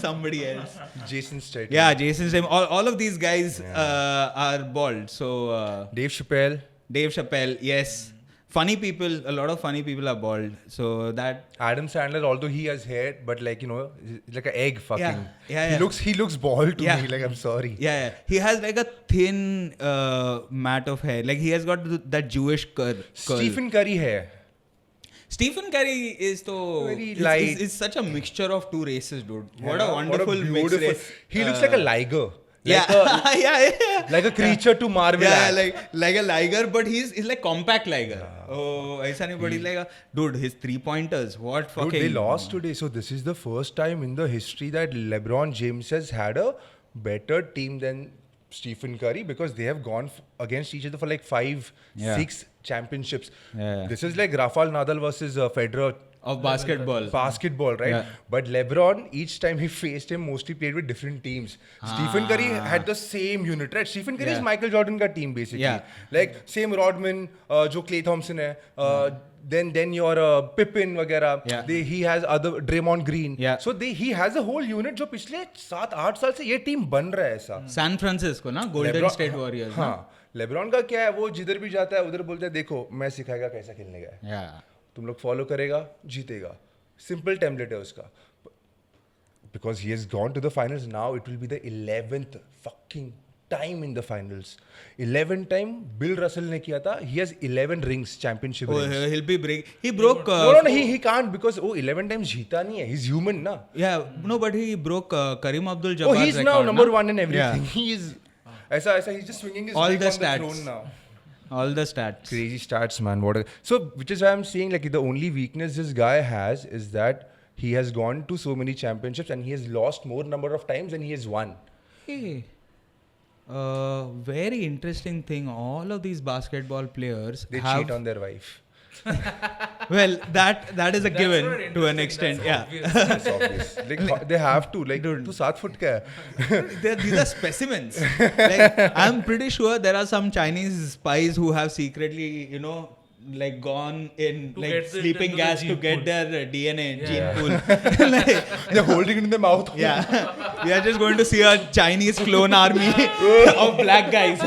Somebody else. Jason Statham. Yeah, Jason Statham. All of these guys are bald. So Dave Chappelle. Dave Chappelle, yes. Funny people. A lot of funny people are bald. So that. Adam Sandler, although he has hair, but like you know, he's like an egg fucking. Yeah. He looks bald to Yeah. me. Like I'm sorry. Yeah. He has like a thin mat of hair. Like he has got that Jewish curl. Stephen Curry hair. Stephen Curry is so Very is light. such a mixture of 2 races, dude. What Yeah, a wonderful mixed race. He looks like a liger. Yeah, yeah. Like a creature to marvel Yeah, at. like a liger, but he's like compact liger. Oh, ऐसा नहीं, but he's like a dude. His 3-pointers, what fucking. Dude, they lost today. So this is the first time in the history that LeBron James has had a better team than Stephen Curry, because they have gone against each other for like 5-6 championships. Yeah. This is like Rafael Nadal versus Federer. Of basketball. Basketball, right? Yeah. But LeBron, each time he faced him, mostly played with different teams. Stephen Curry had the same unit, right? Stephen Curry is Michael Jordan ka team basically. Yeah. Like same Rodman, jo Klay Thompson hai. Then your Pippen वगैरह. Yeah. He has other Draymond Green. Yeah. So he has a whole unit जो पिछले 7-8 साल से ये team बन रहा है ऐसा. San Francisco ना, Golden LeBron- State Warriors. हाँ. लेब्रॉन का क्या है, वो जिधर भी जाता है उधर बोलता है देखो मैं सिखाएगा कैसा खेलने का है, Yeah. तुम लोग फॉलो करेगा जीतेगा. सिंपल टेम्पलेट है उसका. Because he has gone to the finals, now it will be the 11th fucking time in the finals. 11 time Bill Russell ne kiya tha. He has 11 rings, championship Oh, rings. he'll be break. He broke. No, he can't because 11 times jeeta nahi hai. He's human na. Yeah, no, but he broke Kareem Abdul-Jabbar's Oh, he's now record, number na? one in everything. Yeah. He is. Aisa, he's just swinging his All leg the on stats. the throne now. All the stats. Crazy stats, man. Which is why I'm saying like the only weakness this guy has is that he has gone to so many championships and he has lost more number of times than he has won. Hey, very interesting thing. All of these basketball players They have cheat on their wife. well, that is a That's not given to an interesting, extent. that's Yeah, obvious. That's obvious. Like they have to. Like, Dude. tu 7 foot ka hai? these are specimens. Like, I'm pretty sure there are some Chinese spies who have secretly, like gone in To like get it sleeping into the gas to gene get pool. their DNA Yeah. gene pool. Like, They're holding it in their mouth. yeah, we are just going to see a Chinese clone army of black guys,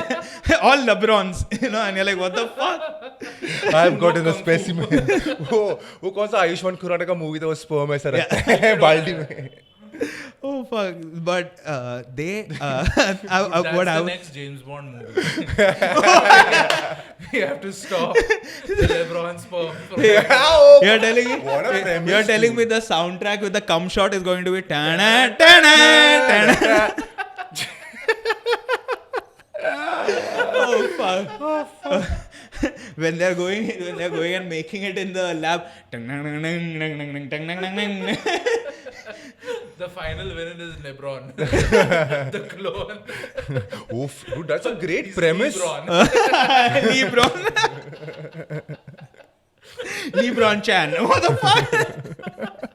all Lebrons, and you're like, what the fuck? I've gotten a specimen. वो कौन सा आयुष्मान खुराना का movie था वो sperm ऐसा रखता है बाल्टी में. Oh fuck! But they, That's what I the was. next James Bond movie. We have to stop the LeBron sperm. You're telling me. What a premise, You're telling dude. me the soundtrack with the cum shot is going to be tana tana tana. Oh fuck! When they're going and making it in the lab. The final winner is LeBron, the clone. Oof, dude, that's a great He's premise. LeBron. LeBron Chan. What the fuck?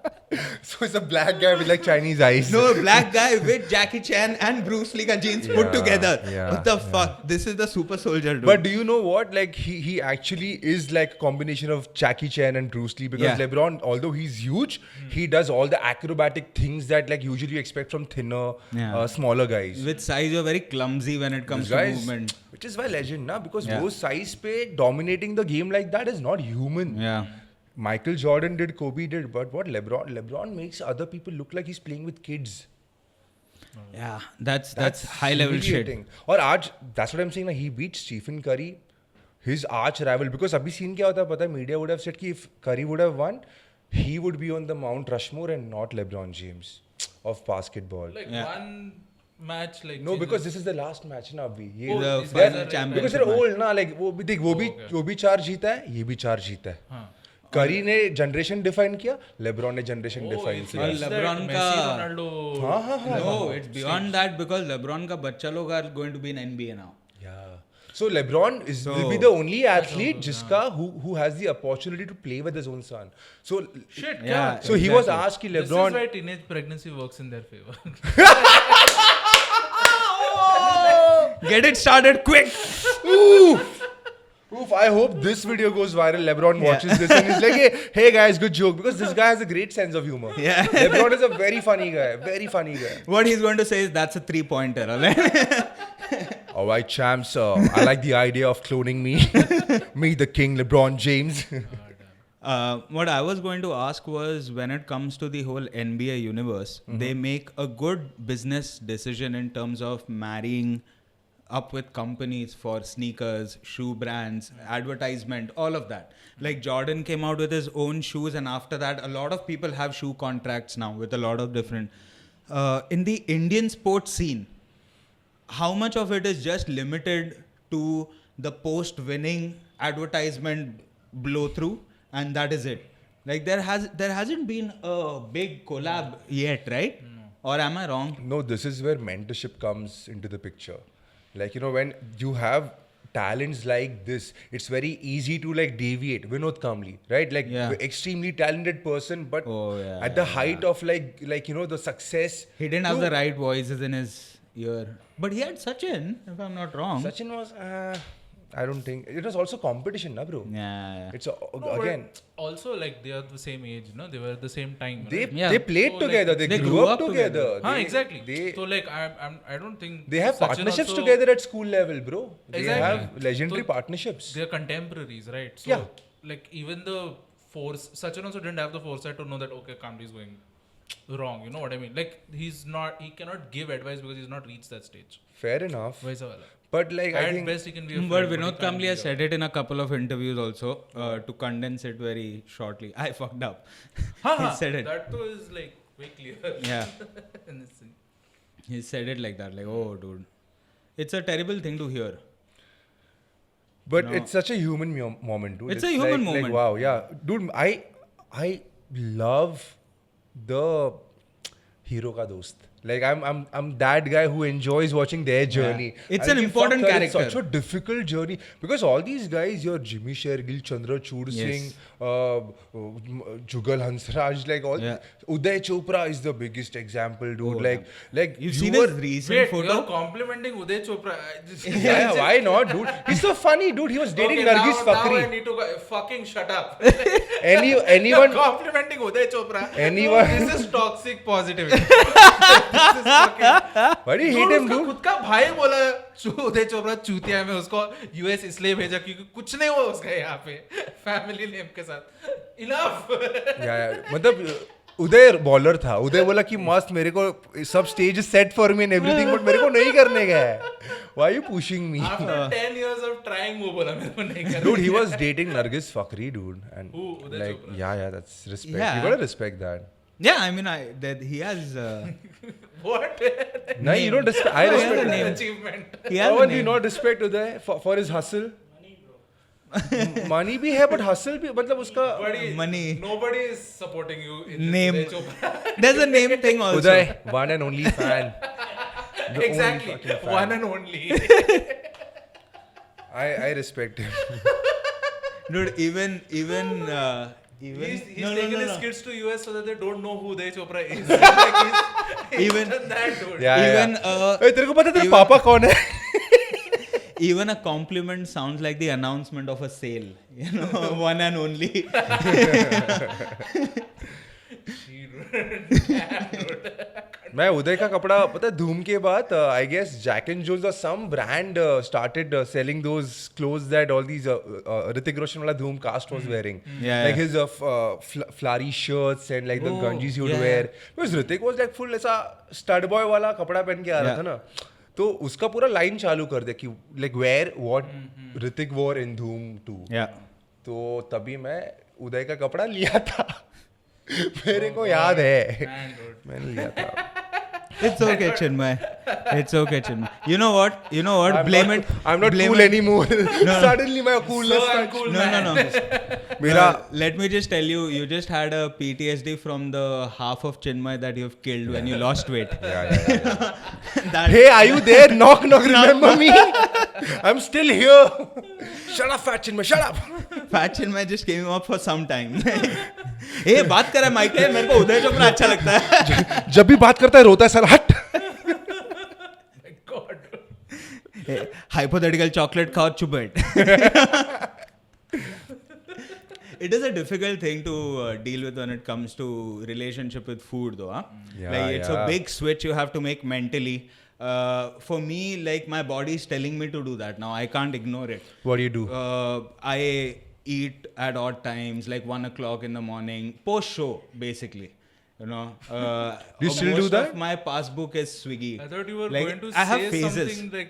So it's a black guy with like Chinese eyes. No, black guy with Jackie Chan and Bruce Lee ka jeans put Yeah, together. yeah, What the fuck? This is the super soldier dude. But do you know what? Like he actually is like a combination of Jackie Chan and Bruce Lee because Yeah. LeBron, although he's huge, he does all the acrobatic things that like usually you expect from thinner, Yeah. smaller guys. with size, you're very clumsy when it comes These to guys, movement. which is why legend, na? Because Yeah. those size pe dominating the game like that is not human. Yeah. Michael Jordan did, Kobe did, but what LeBron makes other people look like he's playing with kids. Yeah. That's high level shit. humiliating. Or that's what I'm saying. Like, he beat Stephen Curry, his arch rival. Because abhi scene kya hota pata hai? Media would have said कि if Curry would have won, he would be on the Mount Rushmore and not LeBron James of basketball. Like Yeah. one match, like No, because this is the last match na abhi. Oh, The these final guys are championship Because they're match. old na, like वो भी देख okay. वो भी 4 जीता है, ये भी 4 जीता है. हाँ. करी ने जनरेशन डिफाइन किया, लेब्रॉन ने जनरेशन डिफाइन it's किया. Well, it's that LeBron Messi, का- Ronaldo. हाँ. No, it's beyond that because LeBron ka bachcha log are going to be in NBA now. Yeah. So LeBron will be the only athlete जिसका who has the opportunity to play with his own son. So Shit, Yeah. so he was Exactly. asked कि This is LeBron why teenage pregnancy works in their favor. Get it started quick. Oof, I hope this video goes viral. LeBron watches this and he's like, hey guys, good joke. Because this guy has a great sense of humor. Yeah. LeBron is a very funny guy. Very funny guy. What he's going to say is that's a 3-pointer. Alright? Alright, champs. I like the idea of cloning me. Me, the king, LeBron James. What I was going to ask was when it comes to the whole NBA universe, they make a good business decision in terms of marrying up with companies for sneakers, shoe brands, advertisement, all of that. Like Jordan came out with his own shoes, and after that, a lot of people have shoe contracts now with a lot of different. In the Indian sports scene, how much of it is just limited to the post-winning advertisement blow through, and that is it? Like there hasn't been a big collab yet, right? Or am I wrong? No, this is where mentorship comes into the picture. Like, when you have talents like this, it's very easy to like deviate. Vinod Kamli, right? Like Yeah. extremely talented person, but Oh, yeah, at the height of like the success. He didn't have to- the right voices in his ear. But he had Sachin, if I'm not wrong. Sachin was, I don't think. It was also competition, na bro? Yeah. It's No, but again, also like they are the same age, no? They were at the same time. they right? Yeah. they played So, like, together. They grew up together. Huh, They- exactly. They, So like I don't think they have Sachin partnerships also- together at school level, bro. They Exactly. have legendary So partnerships. They're contemporaries, right? So Yeah. like even the Sachin also didn't have the foresight to know that okay, Kamli is going wrong. You know what I mean? Like he cannot give advice because he's not reached that stage. Fair enough. Vaisa wala. But like I At think best he can be a But friend, Vinod he can't Kambli be has a- said it in a couple of interviews also. To condense it very shortly, I fucked up. He said it. That too is like very clear. Yeah. In this thing. He said it like that, like, oh, dude. It's a terrible thing to hear. But No. it's such a human moment, dude. It's a human like, moment. Like, wow, yeah, dude. I love the hero ka dost. Like I'm that guy who enjoys watching their journey. It's And an we important fucked her. It's character. such a difficult journey because all these guys, your Jimmy Shergill, Chandra Chud Yes. Singh, Jugal Hansraj, like all. Yeah. Uday Chopra is the biggest example, dude. Oh, like You've you seen were- his recent Wait, photo? you're complimenting Uday Chopra. Yeah, why not, dude? He's so funny, dude. He was dating Okay, Nargis now I Fakhri. need to go. Fucking shut up. Anyone You're complimenting Uday Chopra. Anyone- This is toxic positivity. This is fucking. Why do you hate him, उसका dude? खुद का भाई बोला उदय चोपड़ा चूतिया में उसको US इसलिए भेजा क्योंकि कुछ नहीं हुआ उसका यहाँ पे फैमिली नेम के साथ इनफ मतलब उदय बॉलर था. उदय बोला कि मस्त मेरे को सब stage set for me and everything, but मेरे को नहीं करने का है. Why you pushing me? After 10 years of trying वो बोला मेरे को नहीं करना. Dude, he was dating Nargis Fakhri, dude, and Who? Uday like Chopra? yeah, that's respect. Yeah. You gotta respect that. Yeah, I mean, that he has. What? No, you don't respect. I No, he has respect a that. name. Achievement. He has How a do you name. not respect Uday for his hustle? Money भी है, but hustle भी मतलब उसका. Buddy, Money. Nobody is supporting you in this Name. Uday Chopra. There's a name thing also. Uday, one and only fan. The Exactly. only fucking fan. One and only. I respect him. Dude, even. He's No, taken no, his no. kids to US so that they don't know who Uday Chopra is. Like he's Even- done that, dude. Yeah, Even Hey, तेरे को पता है तेरे even- पापा कौन है? even a compliment sounds like the announcement of a sale. You know, one and only. मैं उदय का कपड़ा पता है धूम के बाद I guess Jack and Jones और some brand started selling those clothes that all these Hrithik Roshan wala धूम cast was wearing. Yeah, Like yeah. his flowery shirts and like the Oh, ganjis he would yeah, wear. yeah. Because Hrithik was like full ऐसा stud boy वाला कपड़ा पहन के आ रहा Yeah. था ना. तो उसका पूरा लाइन चालू कर दे कि like wear what Hrithik wore in Dhoom 2. Yeah. तो तभी मैं उदय का कपड़ा लिया था. मेरे को याद है. Man, dude. मैंने लिया था. It's okay, Chinmay. It's okay, Chinmay. You know what? Blame it. I'm not blame cool it. anymore. no. Suddenly my coolness. So uncool, No. मेरा Let me just tell you, you just had a PTSD from the half of Chinmay that you've killed when you lost weight. yeah. That, Hey, are you there? Knock, remember me? I'm still here. Shut up, fat Chinmay, shut up. Fat Chinmay just came up for some time. Hey, बात कर रहा है mic पे, मेरे को उदय चोपड़ा अच्छा लगता है. जब भी बात करता है रोता है साला हट. My God. Hey, hypothetical chocolate खाओ चुप बैठ. It is a difficult thing to deal with when it comes to relationship with food though. Huh? Yeah, like it's yeah. a big switch you have to make mentally. For me, like my body is telling me to do that now. I can't ignore it. What do you do? I eat at odd times, like 1 o'clock in the morning, post show basically. You know, Do you still most do that? of my passbook is Swiggy. I thought you were Like, going to I have say phases. something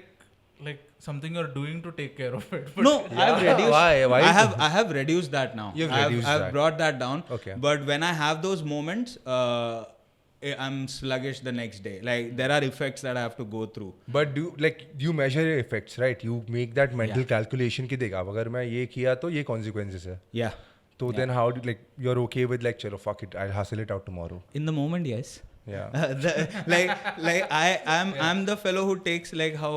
like something you're doing to take care of it. But No, I've reduced. Why? I have reduced that now. You've I've reduced I've that. brought that down. Okay. But when I have those moments, I'm sluggish the next day. Like there are effects that I have to go through. But you measure your effects, right? You make that mental Yeah. calculation कि देखा अगर मैं ये किया तो ये consequences है. Yeah. तो then how do you're okay with like चलो fuck it, I'll hustle it out tomorrow. In the moment, yes. Yeah. like I'm the fellow who takes like how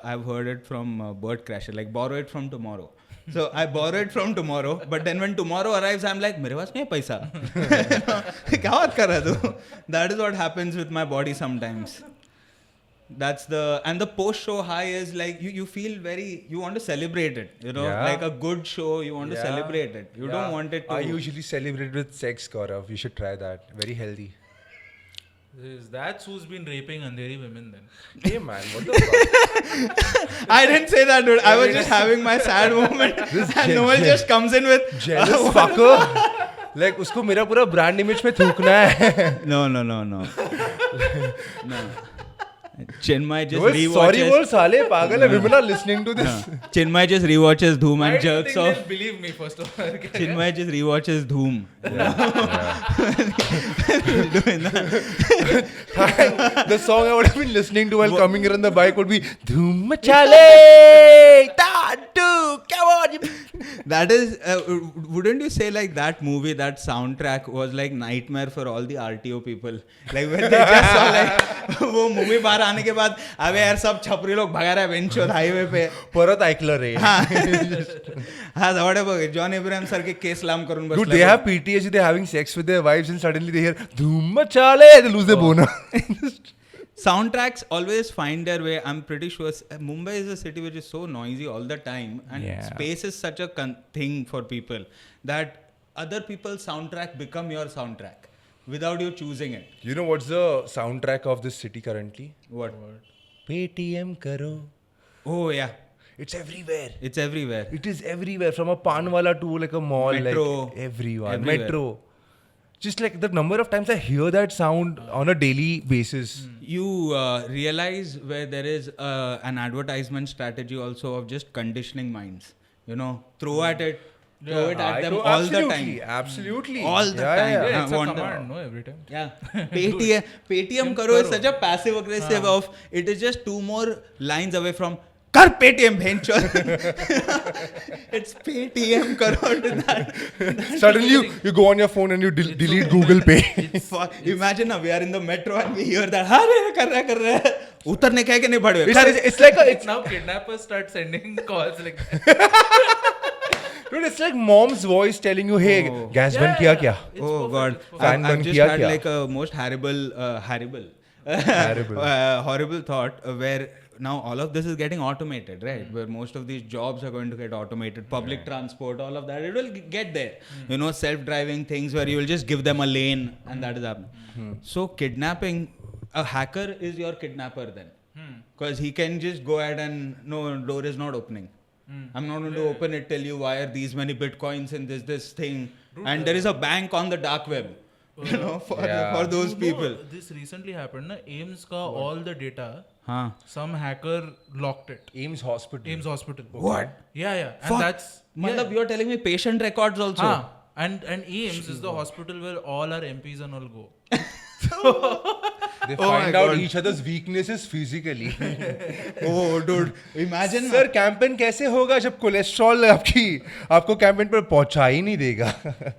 I've heard it from Bird Crasher, like borrow it from tomorrow. So I borrow it from tomorrow, but then when tomorrow arrives, I'm like, मेरे पास नहीं है पैसा. क्या बात कर रहा तू? That is what happens with my body sometimes. And the post show high is like you feel you want to celebrate it, you know, Yeah. like a good show, you want to Yeah. celebrate it. You don't want it to. I usually celebrate with sex, Gaurav. You should try that. Very healthy. that's who's been raping Andheri women then. Hey man, what the fuck? I didn't say that, dude. I was just having my sad moment. This And Noel just comes in with Jealous fucker. like उसको मेरा पूरा brand image पे थूकना है. No. Chinmay just Noel, rewatches. sorry बोल साले पागल है. Women are listening to this. Chinmay just rewatches Dhoom Why and do you jerks think off. they'll believe me first of all? Chinmay just rewatches Dhoom. The song I would have been listening to while coming here on the bike would be Dhoom Machale. Come on. That is, wouldn't you say like that movie, that soundtrack was like nightmare for all the RTO people? Like when they just saw like वो movie बाहर आने के बाद अबे यार सब छपरी लोग भगा रहे हैं बेंचों हाईवे पे. परत ऐकलं रे. हाँ जवळ बघ जॉन इब्राहिम सारखे केस लांब करून Dude, बसले. they have PTSD, they're having sex with their wives and suddenly they hear Dhoom Machale, they lose their boner. Soundtracks always find their way. I'm pretty sure Mumbai is a city which is so noisy all the time, and Yeah. space is such a thing for people that other people's soundtrack become your soundtrack without you choosing it. You know what's the soundtrack of this city currently? What? Paytm karo. Oh yeah, It's everywhere. it's everywhere. It is everywhere, from a panwala to like a mall, Metro. like everyone. Everywhere. Metro. Just like the number of times I hear that sound on a daily basis. You realize where there is an advertisement strategy also of just conditioning minds. You know, throw at it, throw it at them all the time. Absolutely. All the time. Yeah, it's a want command, no, every time. Yeah. Paytm karo is such a passive aggressive of, it is just two more lines away from Kar Paytm bhenchod. It's Paytm karo to that. Suddenly you go on your phone and you delete Google Pay. Imagine now we are in the metro and we hear that अरे कर रहा है उतरने का है कि नहीं पड़े. It's like It's now kidnappers start sending calls like that. Dude, it's like mom's voice telling you, hey, gas ban kiya kya? It's Oh perfect, God! it's perfect. Fan I've ban just kiya had kya? like a most horrible thought where now all of this is getting automated, right? Where most of these jobs are going to get automated. Public transport, all of that, it will get there. You know, self-driving things where you will just give them a lane and that is happening. So kidnapping, a hacker is your kidnapper then. Because he can just go ahead and, no, door is not opening. I'm not going to open it till you wire these many bitcoins in this thing. And there is a bank on the dark web. You know, for those people. This recently happened, na? AIMS ka all the data, Huh. some hacker locked it. AIMS Hospital. AIMS hospital. What? Yeah. And Fuck. that's Matlab, you're telling me patient records also. Huh. And AIMS is the hospital where all our MPs and all go. They Oh my find out God. each other's weaknesses physically. Oh, dude. Imagine. Sir campaign कैसे होगा जब cholesterol आपको campaign पर पहुंचा ही नहीं देगा.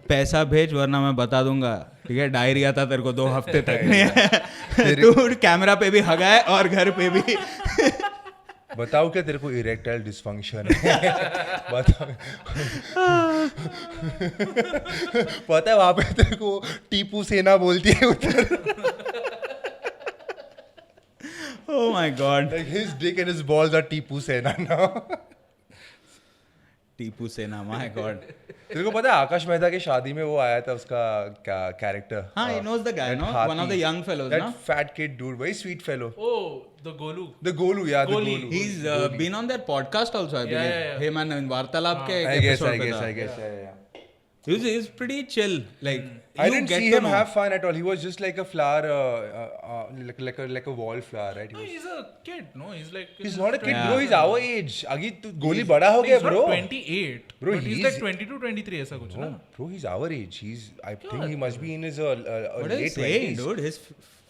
पैसा भेज वरना मैं बता दूंगा. ठीक है, डायरिया था तेरे को 2 हफ्ते तक नहीं है. Dude, कैमरा पे भी हगा है और घर पे भी. बताओ क्या तेरे को इरेक्टाइल डिस्फंक्शन है. बताओ. पता है वहां पे तेरे को टीपू सेना बोलती है उधर. Oh my God. Like his dick and his balls are Tipu सेना now. टीपू सेना, my God. तेरे को पता है आकाश मेहता की शादी में वो आया था उसका क्या कैरेक्टर. हाँ, he knows the guy, no? One of the young fellows, That no? fat kid dude, very sweet fellow. Oh, the Golu. The Golu, yeah, the Goli. Golu. He's been on their podcast also, I believe. yeah. Him and वार्तालाप के I guess, episode पे था. yeah. He's pretty chill. Like, I you didn't get see to him know. have fun at all. He was just like a flower, like a wallflower, right? No, he's a kid, no? He's like... He's not a kid, Yeah. bro. He's our age. Agi, tu Goli bada ho He's gaya, not bro. 28. Bro, but he's he's- like 22, 23 ऐसा कुछ ना? Bro, he's our age. I think he must be in his What are you late saying, 20s. dude? His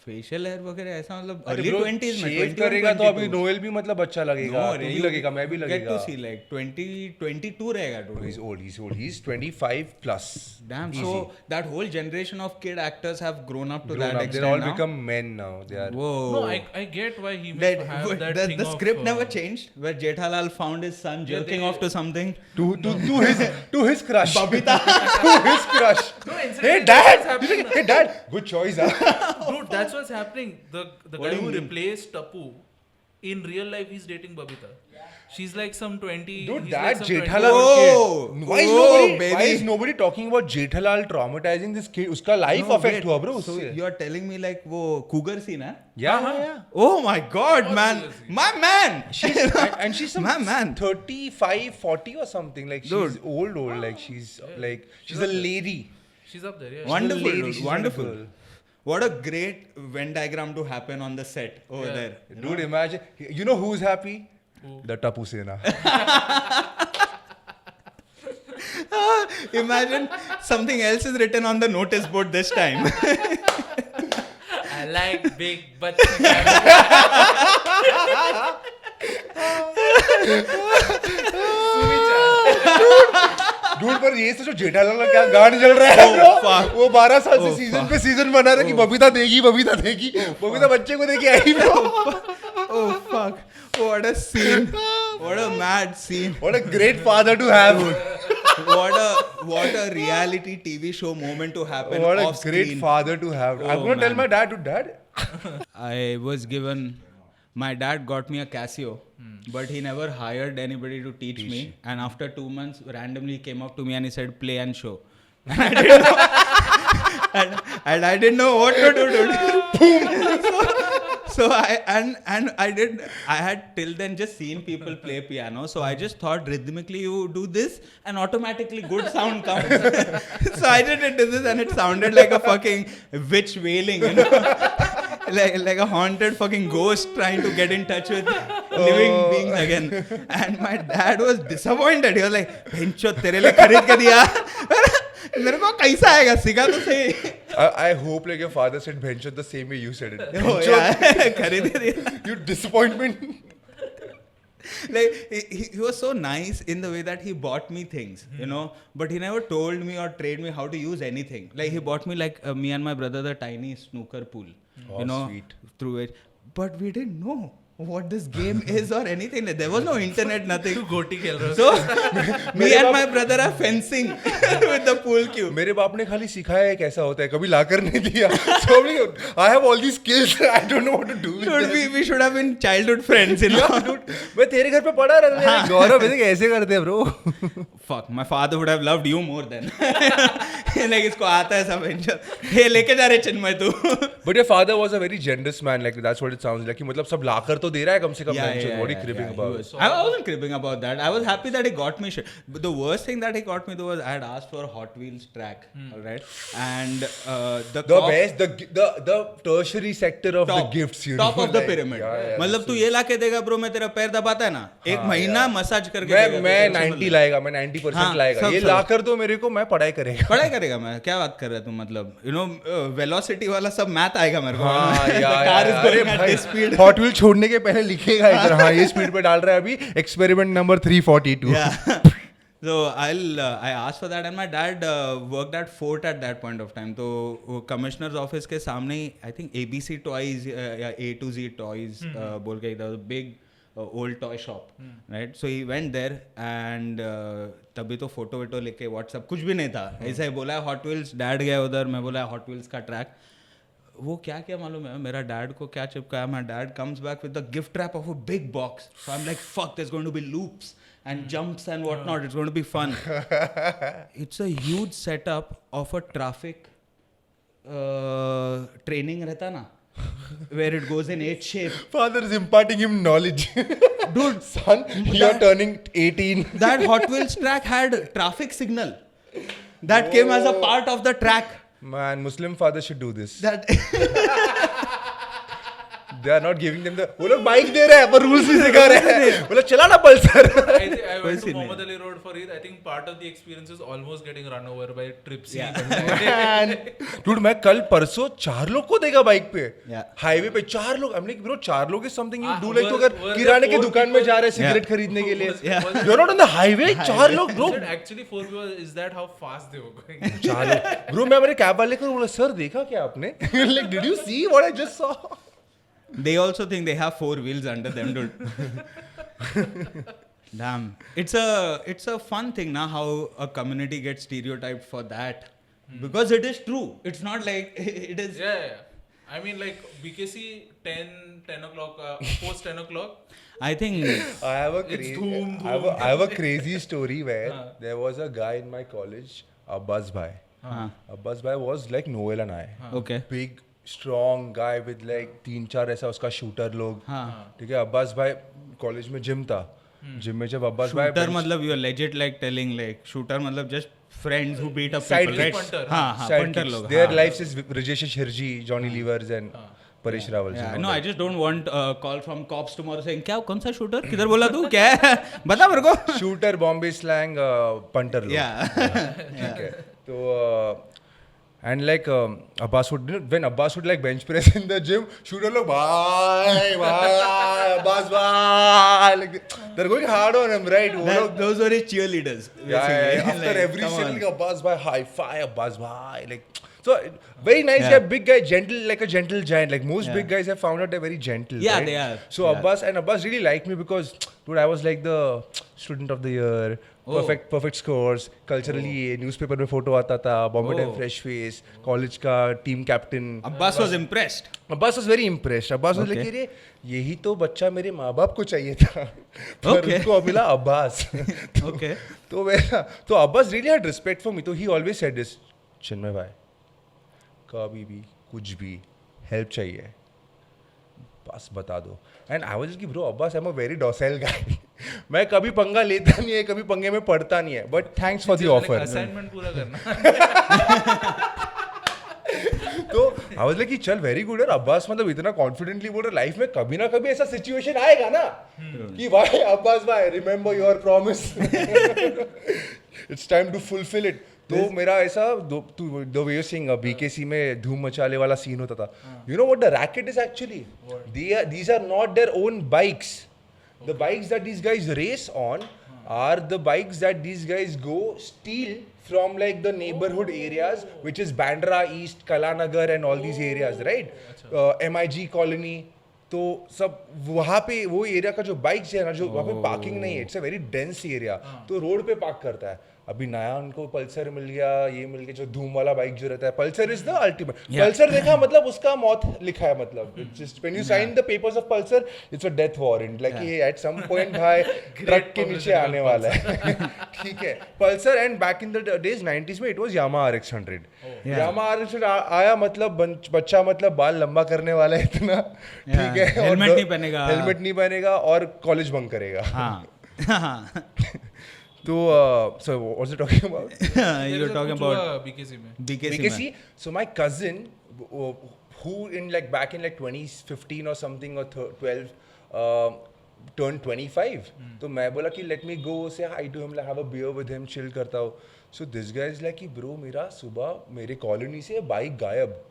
facial hair वगैरह ऐसा मतलब अरे early bro, 20s में shave 21, करेगा तो अभी 22. नोएल भी मतलब अच्छा लगेगा. No, तू भी you लगेगा, मैं भी get लगेगा. to see like 22 रहेगा, dude. He's old. He's 25 plus. Damn. Easy. So that whole generation of kid actors have grown up to Grown that up. extent They're all now. become men now. They are. Whoa. No, I get why he must have that thing the of... script never changed where Jethalal found his son jerking off to something. To his crush. Babita. To his crush. No, Hey incidentally, dad. that's what's happening. Hey dad. Good choice, huh? Dude, that's what's happening. The What guy do you who mean? replaced Tapu, in real life he's dating Babita. She's like some 20. Dude, he's that like some 20. Jethalal Oh, kid. oh, Why baby. is nobody talking about Jethalal traumatizing this kid? उसका life No, affect wait. हुआ bro So उससे. you're telling me like वो cougar scene है? Yeah. Oh my God, man. My man. And she's some My man. 35, 40 or something. Like she's Dude. old. Like she's a lady. She's up there, yeah. Wonderful, lady, dude, she's not a wonderful. girl. What a great Venn diagram to happen on the set over Yeah. there. Dude, imagine. You know who's happy? Who? The Tapu Sena. Imagine something else is written on the notice board this time. I like big butt. Dude, पर ये सोचो जेठालाल का क्या गांड जल रहा है bro? fuck. वो 12 साल से Oh, सीजन fuck. पे सीजन बना रहा है कि बबीता देगी बबीता बच्चे को देगी आई bro. Oh fuck. What a scene. What a mad scene. What a great father to have. What a reality TV show moment to happen What a off great screen. father to have. I'm Oh, gonna tell man. my dad, dude, dad. I was given, my dad got me a Casio, but he never hired anybody to teach me. And after 2 months, randomly he came up to me and he said, "Play and show." And I didn't know, and I didn't know what to do, dude. So I had till then just seen people play piano, so I just thought rhythmically you do this and automatically good sound comes. So I did this and it sounded like a fucking witch wailing, you know. like a haunted fucking ghost trying to get in touch with living beings again. And my dad was disappointed. He was like, "Bencho, तेरे लिए खरीद के दिया." मेरे को कैसा आएगा, सिखा तो सही. I hope like your father said Benchot the same way you said it. Oh, yeah. खरीद के दिया. You disappointment. Like he was so nice in the way that he bought me things, you know, but he never told me or trained me how to use anything. Like he bought me like me and my brother the tiny snooker pool, Oh, you know, sweet. through it. But we didn't know what this game is or anything. There was no internet, nothing. तू गोटी खेल रहा है. So me and my brother are fencing with the pool cue. मेरे बाप ने खाली सिखाया है कैसा होता है, कभी लाकर नहीं दिया. So I'm like, I have all these skills, I don't know what to do with Dude, them. we should have been childhood friends, you know. Yeah, dude, मैं तेरे घर पे पढ़ा रहा था. गौरव ऐसे कैसे करते हैं bro? Fuck, my father would have loved you more then. Like इसको आता है सब इंजर. हे लेके जा रहे चिन्मय तू. But your father was a very generous man, like that's what it sounds like. कि मतलब सब लाकर तो दे रहा है कम से कम. What are you cribbing about? I wasn't cribbing about that. I was happy that he got me shit. But the worst thing that he got me though was I had asked for a Hot Wheels track, alright, and the The cop- best, the tertiary sector of the gifts, you top know. of the like, pyramid. yeah, मतलब तू ये लाके देगा bro, मैं तेरा पैर दबाता है ना, एक महीना मसाज करके देगा. मैं 90 लाएगा, मैं 90% लाएगा. ये लाकर तो मेरे को मैं पढ़ाई करेगा. पढ़ाई करेगा. मैं क्या बात कर रहा तू, मतलब you know velocity वाला सब मैथ आएगा मेरे को. हाँ The यार, car is अरे going at भाई, this speed. Hot Wheels छोड़ने के पहले लिखेगा इधर, हाँ ये स्पीड पे डाल रहा है अभी, experiment number 342. Yeah. So I asked for that and my dad worked at Fort at that point of time. तो commissioner's office के सामने ही I think ABC Toys या A to Z Toys बोल के इधर big old toy shop, right? So he went there and तभी तो photo वोटो लेके WhatsApp कुछ भी नहीं था. ऐसा ही बोला Hot Wheels, डैड गया उधर, मैं बोला Hot Wheels का ट्रैक. वो क्या मालूम है मेरा डैड को क्या चिपकाया. My dad comes back with the gift wrap of a big box. So I'm like, fuck, there's going to be loops and jumps and whatnot. It's going to be fun. It's a huge setup of a traffic training रहता ना, where it goes in 8 shape. Father is imparting him knowledge. Dude, Son, you're turning 18. that Hot Wheels track had traffic signal that came as a part of the track. Man, Muslim fathers should do this. That They are not giving them the. वो लोग bike दे रहे हैं पर rules नहीं सिखा रहे हैं. बोला चला ना Pulsar. I went to Mohammad Ali Road for Eid. I think part of the experience is almost getting run over by trips. Man, dude, मैं कल परसों 4 लोग को देगा बाइक पे. Yeah. हाईवे पे 4 लोग. I'm like, bro, 4 लोग is something you do were- like तो अगर were किराने there की 4 दुकान में people? जा रहे हैं सिगरेट Yeah. खरीदने के लिए. Yeah. You're not on the highway. 4 लोग, bro. Actually, 4 people, is that how fast they were going? 4 लोग. Bro, मैं मेरे कैब वाले को बोला, सर देखा क्या आपने? Like, did you see what I just saw? they also think they have 4 wheels under them, dude. Damn, it's a fun thing now how a community gets stereotyped for that, because it is true. It's not like it is. Yeah. I mean, like BKC 10 o'clock, post 10 o'clock. I think I have a It's crazy. doom, I have a crazy story where there was a guy in my college, Abbas Bhai. Abbas Bhai was like Noel and I. okay. Big strong guy with like 3-4 ऐसा उसका shooter लोग. हाँ. ठीक है. अब्बास भाई college में gym था. Gym में जब अब्बास भाई Shooter मतलब you are legit like telling like shooter मतलब just friends who beat up Sidekick. people, right? Punter, हाँ, punter लोग. Their हाँ. lives is Rajesh Hirji, Johnny Levers and Paresh Rawal. Yeah, no, I just don't want a call from cops tomorrow saying, क्या कौन सा shooter? किधर बोला तू? क्या है? बता मेरे को. Shooter, Bombay slang, punter लोग. Yeah. ठीक है. तो and like Abbas would, when Abbas would like bench press in the gym, shooter look bye Abbas bye, like they're going hard on him, right? Those were his cheerleaders. Yeah. After Like, every come single on. Abbas bye, high five Abbas bye, like so very nice guy, big guy, gentle, like a gentle giant. Like most big guys have found out they're very gentle. Yeah, right? they are. So Abbas really liked me because dude, I was like the student of the year. Perfect scores. Culturally, newspaper में photo आता था. Bombay Time fresh face. College का team captain. Abbas was impressed. Abbas was very impressed. Abbas was like, "अरे यही तो बच्चा मेरे माँ बाप को चाहिए था, पर उसको मिला अब्बास." Okay. तो Abbas really had respect for me. So he always said this, Chinmay भाई, कभी भी कुछ भी help चाहिए, बस बता दो. And I was just like, bro, Abbas, I'm a very docile guy. मैं कभी पंगा लेता नहीं है, कभी पंगे में पड़ता नहीं है. But thanks for the offer. Assignment पूरा करना. तो I was like, चल very good यार. अब्बास मतलब इतना confidently बोल रहा, लाइफ में कभी ना कभी ऐसा सिचुएशन आएगा ना कि भाई अब्बास भाई, remember your promise. It's time to fulfill it. तो मेरा ऐसा the way you're saying BKC में धूम मचाले वाला सीन होता था. You know what the racket is actually? These are not their own bikes. The bikes that these guys race on are the bikes that these guys go steal from like the neighborhood areas, which is Bandra East, Kalanagar and all these areas, right? MIG colony. तो सब वहाँ पे वो area का जो bikes है ना, जो वहाँ पे पार्किंग नहीं है, it's a very dense area, तो रोड पे पार्क करता है. अभी नया उनको पल्सर मिल गया, ये मिल गया, जो धूम वाला बाइक जो रहता है, Pulsar is the ultimate. Pulsar देखा मतलब उसका मौत लिखा है, मतलब just when you sign the papers of Pulsar it's a death warrant, like ये एट सम पॉइंट भाई ट्रक के नीचे आने वाला है. ठीक है, Pulsar. And back in the days 90s में it was Yamaha RX100. Yamaha RX100 आया मतलब बच्चा मतलब बाल लंबा करने वाला है इतना, ठीक है, हेलमेट नहीं पहनेगा और कॉलेज बंक करेगा. हाँ. So what was I talking about? You were talking about BKC. So my cousin, who in like back in like 2015 or something or 12, turned 25. So मैं बोला कि let me go say hi to him, like have a beer with him, chill करता हूँ. So this guy is like कि bro मेरा सुबह मेरे colony से बाइक गायब.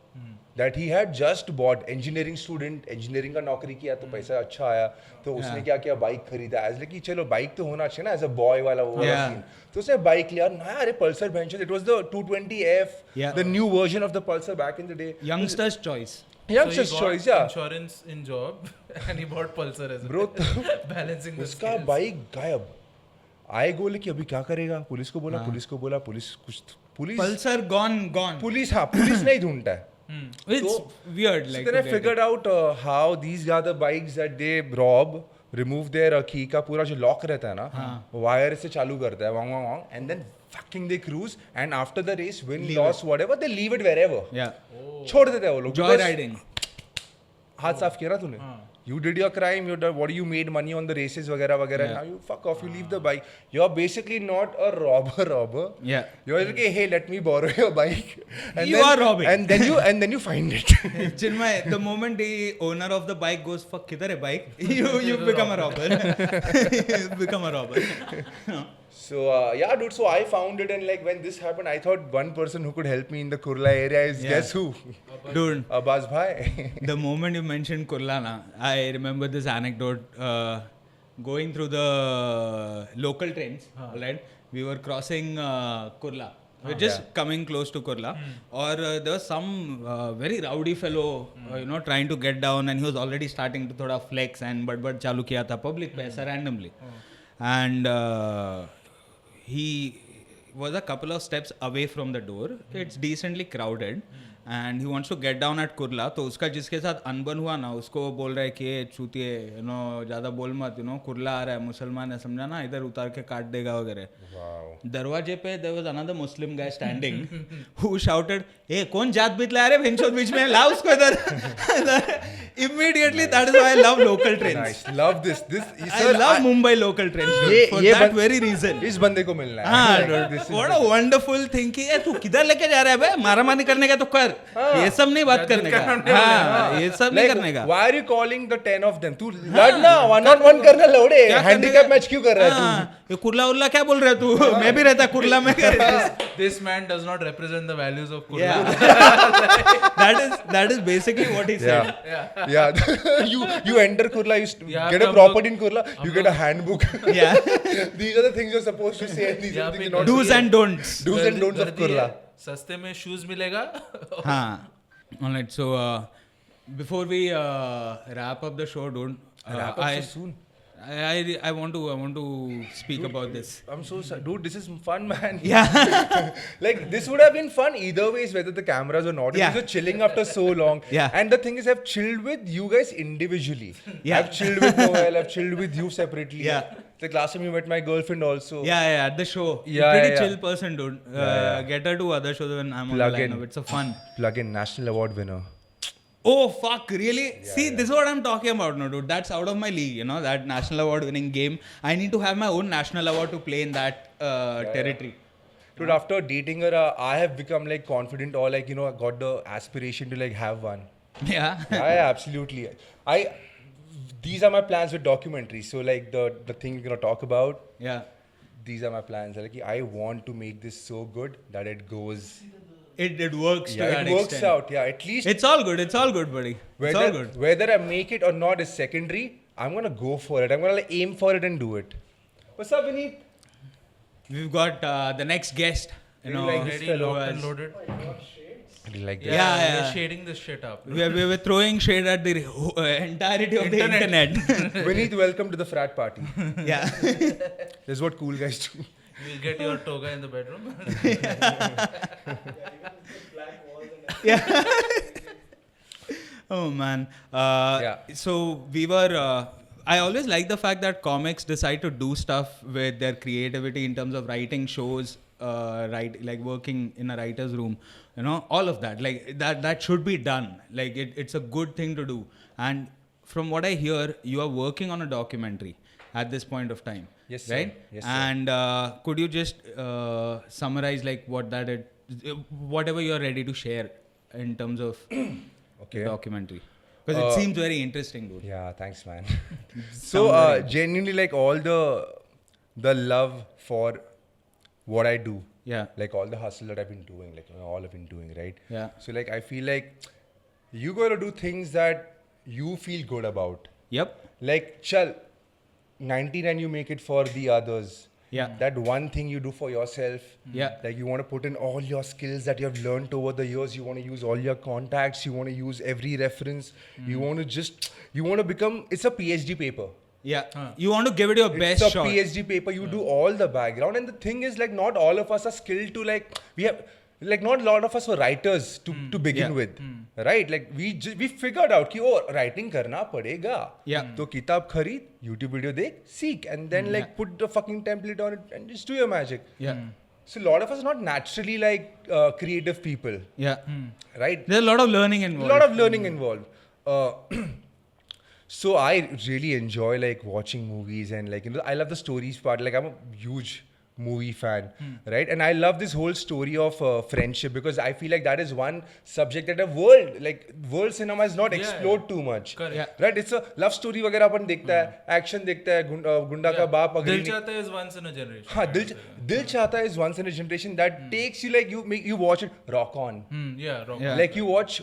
That he had just bought, engineering student, engineering का नौकरी किया तो पैसा अच्छा आया, तो उसने क्या किया, बाइक खरीदा. एज लाइक कि चलो बाइक तो होना चाहिए ना, एज अ बॉय वाला वो सीन. तो उसने बाइक लिया नया, अरे पल्सर बेंचर, it was the 220F, the new version of the Pulsar back in the day. Youngster's choice. Youngster's choice, yeah. Insurance in job and he bought Pulsar as bro. Balancing the उसका bike गायब. आए गोले कि अभी क्या करेगा, police को बोला, पुलिस कुछ, पुलिस Pulsar gone. पुलिस नहीं ढूंढता है. It's weird. Like so then I figured out how these are the bikes that they rob, remove their key का पूरा जो लॉक रहता है ना, वायर से चालू करता है, वांग, and then fucking they cruise, and after the race, win, loss, whatever, they leave it wherever. Yeah. छोड़ देते हैं वो लोग. Joy riding. हाथ साफ किया ना तूने. You did your crime, you made money on the races वगैरह. Now you fuck off, you leave the bike. You're basically not a robber. Yeah. You're like, hey, let me borrow your bike. And You then, are robbing. And then you find it. Chinmay, the moment the owner of the bike goes, fuck, किधर है bike? You become a robber. You become a robber. So yeah, dude. So I found it, and like when this happened, I thought one person who could help me in the Kurla area is guess who? Dude. Abbas bhai. The moment you mentioned Kurla, na, I remember this anecdote. Going through the local trains, right? We were crossing Kurla. We're just coming close to Kurla, or there was some very rowdy fellow, trying to get down, and he was already starting to thoda flex and but chalu kiya tha public pe aisa randomly, and he was a couple of steps away from the door. It's decently crowded, and he wants to get down at Kurla. तो उसका जिसके साथ अनबन हुआ ना, उसको वो बोल रहा है कि चूतिए, ज़्यादा बोल मत, कुरला आ रहा है, मुसलमान है, समझा ना, इधर उतार के काट देगा वगैरह. दरवाजे पे there was another Muslim guy standing who shouted, "Hey, कौन जात बीत ला रहे भेंचोद बीच में, ला उसको इधर." Immediately, that is why I love local trains. Nice. Love this. I love Mumbai local trains, dude, for that very reason. इस बंदे को मिलना है. हाँ, Like, dude. this is What a wonderful thing कि तू किधर लेके जा रहा है बे? मारामारी करने का तो कर. ये सब नहीं बात करने का. हाँ, ये सब नहीं करने का. Why are you calling the 10 of them? तू लड़ना 1-on-1 करना लोड़े. Handicap match क्यों कर रहा है तू? ये कुर्ला उर्ला क्या बोल रहा है तू? मैं भी रहता कुर्ला में. This man does not represent the values of Kurla. Yeah. that is basically what he said. Yeah. you enter Kurla, Yeah, get a हम property लोग- in Kurla, you get a handbook. Yeah. These are the things you're supposed to say and these are the things you're not Do's and don'ts. Do's and don'ts of गर्दी है, Kurla. सस्ते में shoes मिलेगा. हाँ. Alright, so before we wrap up the show, dude, Wrap up so soon. I want to speak about this. I'm so sorry. Dude, this is fun, man. Yeah. Like, this would have been fun either ways, whether the cameras or not. Yeah. Because you're chilling after so long. Yeah. And the thing is, I've chilled with you guys individually. Yeah. I've chilled with Noel. I've chilled with you separately. Yeah. Like, last time you met my girlfriend also. Yeah, at the show. Yeah, Pretty yeah, chill yeah. person, dude. Yeah. Get her to other shows when I'm on Plug the in. lineup. It's a fun. Plug in National Award winner. Oh fuck, really? See, this is what I'm talking about now, dude. That's out of my league, you know, that national award winning game. I need to have my own national award to play in that territory. Dude, after dating her, I have become like confident or like, you know, I got the aspiration to like have one. Yeah. Yeah, absolutely. These are my plans with documentaries. So like the thing we're gonna talk about, Yeah. these are my plans. Like I want to make this so good that it goes. It works to Yeah, that it works extent. out. Yeah, at least It's all good, buddy. It's all good. whether I make it or not is secondary. I'm gonna go for it. I'm gonna like, aim for it and do it. What's up, Vineet? We've got the next guest. You know, like this Ready, fellow locked and has- loaded. I really like this. Yeah, We're yeah. shading this shit up. we're throwing shade at the entirety of the internet. Vineet, welcome to the frat party. Yeah. This is what cool guys do. We'll get your toga in the bedroom. Yeah. Oh man. Yeah. So we were. I always like the fact that comics decide to do stuff with their creativity in terms of writing shows, like working in a writer's room. You know, all of that. Like that should be done. Like it's a good thing to do. And from what I hear, you are working on a documentary at this point of time. Yes, sir. Right? Yes, sir. And could you just summarize like what that is, whatever you're ready to share in terms of Okay. documentary? Because it seems very interesting, dude. Yeah, thanks, man. So genuinely, like all the love for what I do, Yeah. like all the hustle that I've been doing, like all I've been doing, right? Yeah. So like I feel like you gotta do things that you feel good about. Yep. Like, chal, 99 you make it for the others. Yeah. That one thing you do for yourself. Yeah. Like you want to put in all your skills that you have learned over the years. You want to use all your contacts. You want to use every reference. You want to become, it's a PhD paper. Yeah. You want to give it your best It's a shot. PhD paper. You do all the background. And the thing is, like, not all of us are skilled to, like, not a lot of us were writers to begin Yeah. with. Right? Like, we figured out कि writing करना पड़ेगा. Yeah. तो किताब खरीद, YouTube video देख, seek, and then like put the fucking template on it and just do your magic. Yeah. So a lot of us are not naturally like creative people. Yeah. Right? There's a lot of learning A involved. lot of learning involved. So I really enjoy like watching movies and like, you know, I love the stories part. Like I'm a huge movie fan, right? And I love this whole story of friendship because I feel like that is one subject that world cinema is not explored too much. Correct. Yeah. Right? It's a love story वगैरह अपन देखता है, action देखता है, गुंडा का बाप अगली Dil Chahta is once in a generation. हाँ दिल चाहता is once in a generation that takes you like you watch it rock on. Yeah, wrong. Yeah. Like you watch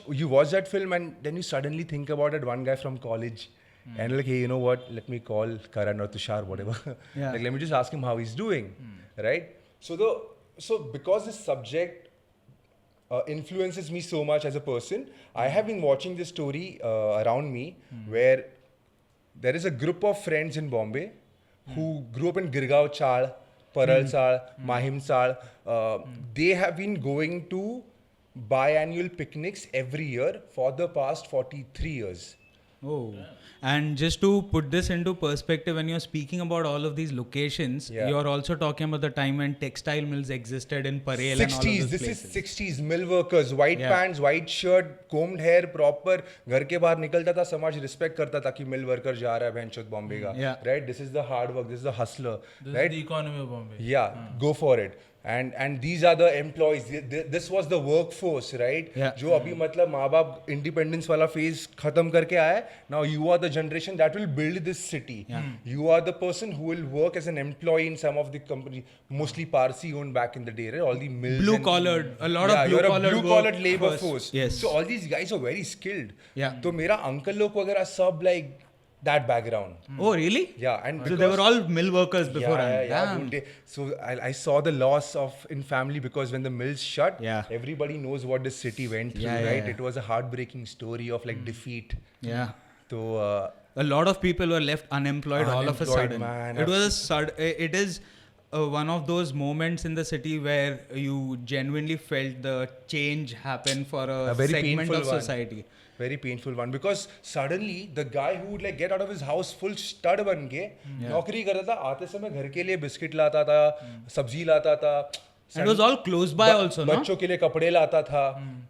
that film and then you suddenly think about that one guy from college and like, hey, you know what? Let me call Karan or Tushar, whatever. Yeah. Like let me just ask him how he's doing, right? So because this subject influences me so much as a person, I have been watching this story around me where there is a group of friends in Bombay who grew up in Girgaon Chal, Paral Chal, Mahim Chal. They have been going to biannual picnics every year for the past 43 years. Oh. And just to put this into perspective, when you're speaking about all of these locations, you're also talking about the time when textile mills existed in Parel and all of 60s, those this places. is 60s, mill workers, white pants, white shirt, combed hair, proper. घर के बाहर निकलता था, समाज respect करता था कि mill worker जा रहा है भैंचोद बॉम्बे का. Right? This is the hard work, this is the hustler. This right? is the economy of Bombay. Yeah, go for it. And these are the employees. This was the workforce, right? जो अभी मतलब माँ बाप independence वाला phase खत्म करके आया है. Now you are the generation that will build this city. You are the person who will work as an employee in some of the company, mostly Parsi owned back in the day, right? All the mills. Blue collared, a lot of blue collared. Blue collared labor force. Yes. So all these guys are very skilled. Yeah. तो मेरा uncle लोग वगैरह सब like that background. Oh, really? Yeah, and So they were all mill workers before. Dude, so I saw the loss of in family because when the mills shut, everybody knows what the city went through, right? It was a heartbreaking story of like defeat. Yeah. So a lot of people were left unemployed all of a sudden. Man, it was it is one of those moments in the city where you genuinely felt the change happen for a very segment painful of one. society. Very painful one because suddenly the guy who would like get out of his house full stud बन के नौकरी करता था, आते समय घर के लिए बिस्किट लाता था, सब्जी लाता था. And it was all close by also, no? बच्चों के लिए कपड़े लाता था.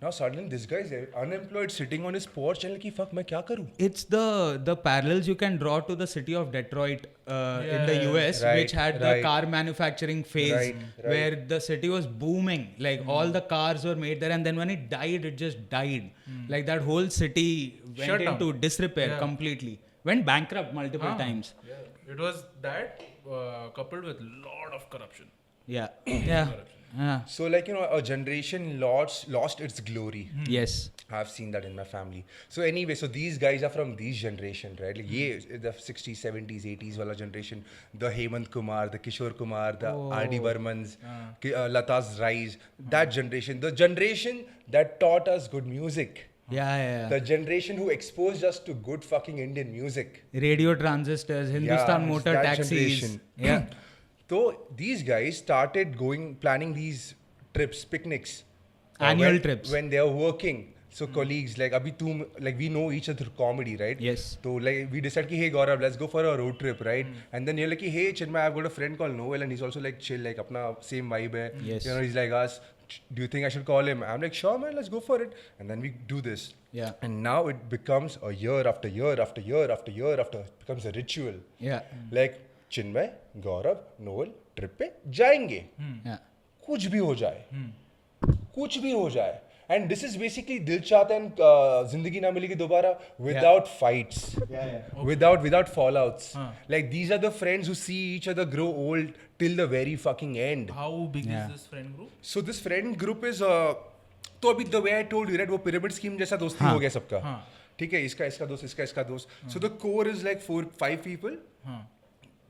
Now suddenly this guy is unemployed, sitting on his porch and like, fuck, मैं क्या करूँ? It's the parallels you can draw to the city of Detroit in the US, which had the car manufacturing phase, where the city was booming. Like all the cars were made there, and then when it died, it just died. Like that whole city went into disrepair completely. Went bankrupt multiple times. Yeah. It was that coupled with lot of corruption. Yeah. So like, you know, a generation lost its glory. Yes. I've seen that in my family. So anyway, so these guys are from these generation, right? Like the 60s, 70s, 80s wala generation. The Hemant Kumar, the Kishore Kumar, the R.D. Burmans, Lata's rise. That generation. The generation that taught us good music. The generation who exposed us to good fucking Indian music. Radio transistors, Hindustan motor taxis. Generation. Yeah. So these guys started planning these trips, picnics. Annual trips. When they are working. So colleagues, like we know each other through comedy, right? Yes. So like we decided, hey Gaurav, let's go for a road trip, right? And then you're like, hey Chinmay, I've got a friend called Noel and he's also like chill, like apna same vibe hai. Yes. You know, he's like us. Do you think I should call him? I'm like, sure man, let's go for it. And then we do this. Yeah. And now it becomes a year after year after year after year after, it becomes a ritual. Yeah. Like Chinmay, Gaurav, Noel trip पे जाएंगे. कुछ भी हो जाए, कुछ भी हो जाए. And this is basically दिल चाहता है जिंदगी ना मिलेगी दोबारा without fights, without fallouts. Like these are the friends who see each other grow old till the very fucking end. How big is this friend group? So this friend group is तो अभी the way I told you, right, वो pyramid scheme जैसा दोस्ती हो गया सबका. ठीक है, इसका दोस्त. So the core is like 4-5 people.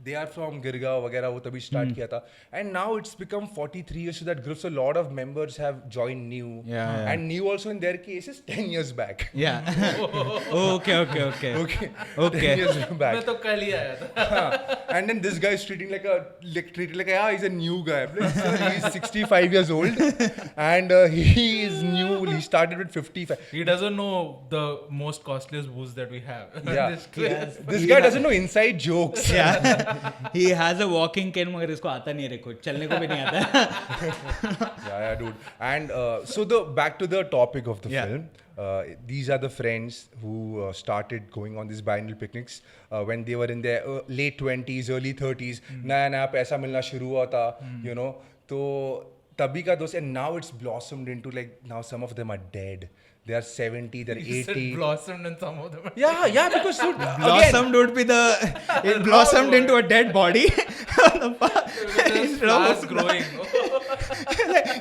They are from Girgaon वगैरह, वो तभी start किया था. And now it's become 43 years to that group. So a lot of members have joined new. And new also in their case is 10 years back. Yeah. Okay. 10 years back. मैं तो कल ही आया था. And then this guy is treated like he's a new guy. Like, sir, he's 65 years old and he is new. He started with 55. He doesn't know the most costliest booze that we have. This guy doesn't know inside jokes. He has a walking cane, मगर इसको आता नहीं है कुछ, चलने को भी नहीं आता. Dude. And so back to the topic of the film. These are the friends who started going on these biannual picnics when they were in their late 20s, early 30s. नया पैसा मिलना शुरू हुआ था, you know. तो तभी का दोस्त, and now it's blossomed into like, now some of them are dead. They are 70, they're 80. Said blossomed and some of them. Yeah, because dude, blossomed would be it blossomed into a dead body. It's fast growing.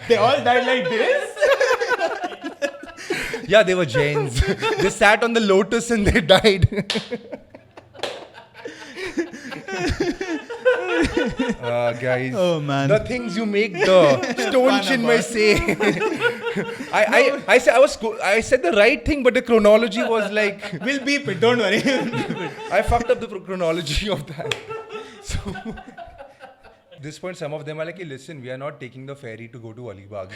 They all died like this. Yeah, they were Jains. They sat on the lotus and they died. Guys, oh man, the things you make the stone Chinmay say. I said the right thing, but the chronology was like, we'll beep it. Don't worry. I fucked up the chronology of that. So this point some of them are like, listen, we are not taking the ferry to go to Alibag.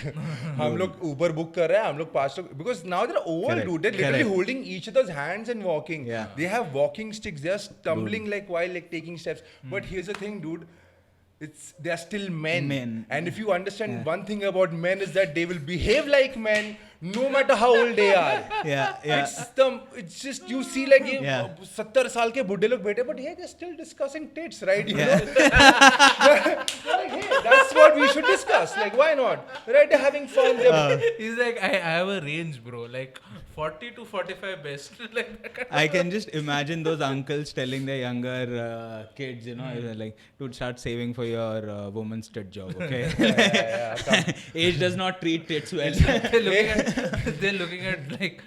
हम लोग Uber book कर रहे हैं, हम लोग 5 लोग, because now they're old, Correct. dude. They're literally Correct. holding each other's hands and walking. Yeah. They have walking sticks. They are stumbling like while like taking steps. But here's the thing, dude. They are still men. And if you understand one thing about men is that they will behave like men no matter how old they are. It's just you see like ये 70 साल के बुड्ढे लोग बैठे, but hey, they're still discussing tits, right? You know? Like, hey, that's what we should discuss. Like, why not? Right? They're having fun. He's like, I have a range, bro. Like 40 to 45 best. Like, I can just imagine those uncles telling their younger kids, you know, like, dude, start saving for your woman's tit job, okay? Age does not treat tits well. they're looking at like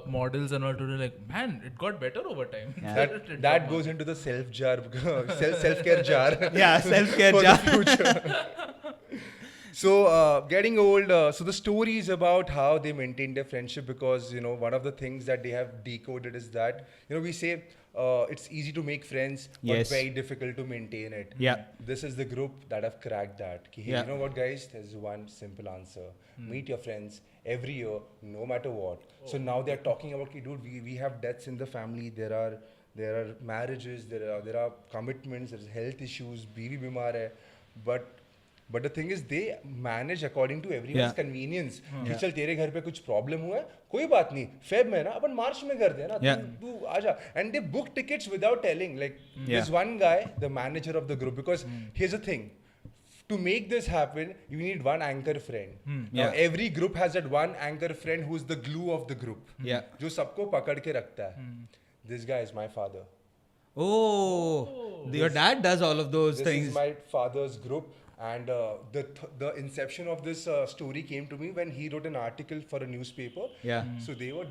models and all to do like, man, it got better over time. Yeah. That goes into the self-care jar. Yeah, self-care for jar. the future. So getting old, so the story is about how they maintain their friendship, because, you know, one of the things that they have decoded is that, you know, we say it's easy to make friends, but very difficult to maintain it. Yeah. This is the group that have cracked that. Hey, you know what, guys? There's one simple answer. Meet your friends every year, no matter what. So now they're talking about, dude, we have deaths in the family. There are marriages, there are commitments, there's health issues, बीवी बीमार है, but the thing is they manage according to everyone's convenience. कि चल तेरे घर पे कुछ problem हुआ है, कोई बात नहीं, Feb में ना अपन March में कर दे ना, तू आजा. And they book tickets without telling. Like there's one guy, the manager of the group, because here's the thing. To make this happen, you need one anchor friend. Now, every group has that one anchor friend who's the glue of the group. जो सबको पकड़ के रखता है. This guy is my father. Oh, your dad does all of those things. This is my father's group. And the inception of this story came to me when he wrote an article for a newspaper. Yeah. So they were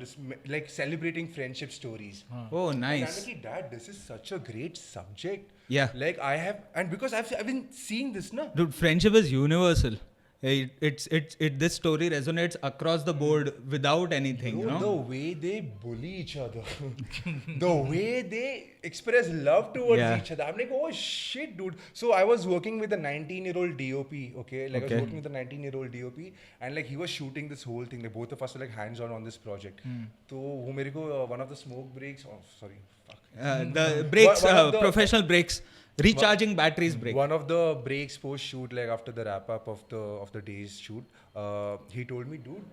like celebrating friendship stories. Oh, nice. And I'm like, Dad, this is such a great subject. Yeah. Like and because I've been seeing this, na. Dude, friendship is universal. This story resonates across the board without anything. Bro, you know? the way they bully each other, the way they express love towards each other. I'm like, oh shit, dude. So I was working with a 19-year-old DOP, okay? Like I was working with a 19-year-old DOP, and like he was shooting this whole thing. Like both of us were like hands-on this project. So wo mere ko one of the smoke breaks. Oh, sorry. Fuck. The breaks, professional breaks. Recharging batteries break. One of the breaks post shoot, like after the wrap up of the day's shoot, he told me, dude,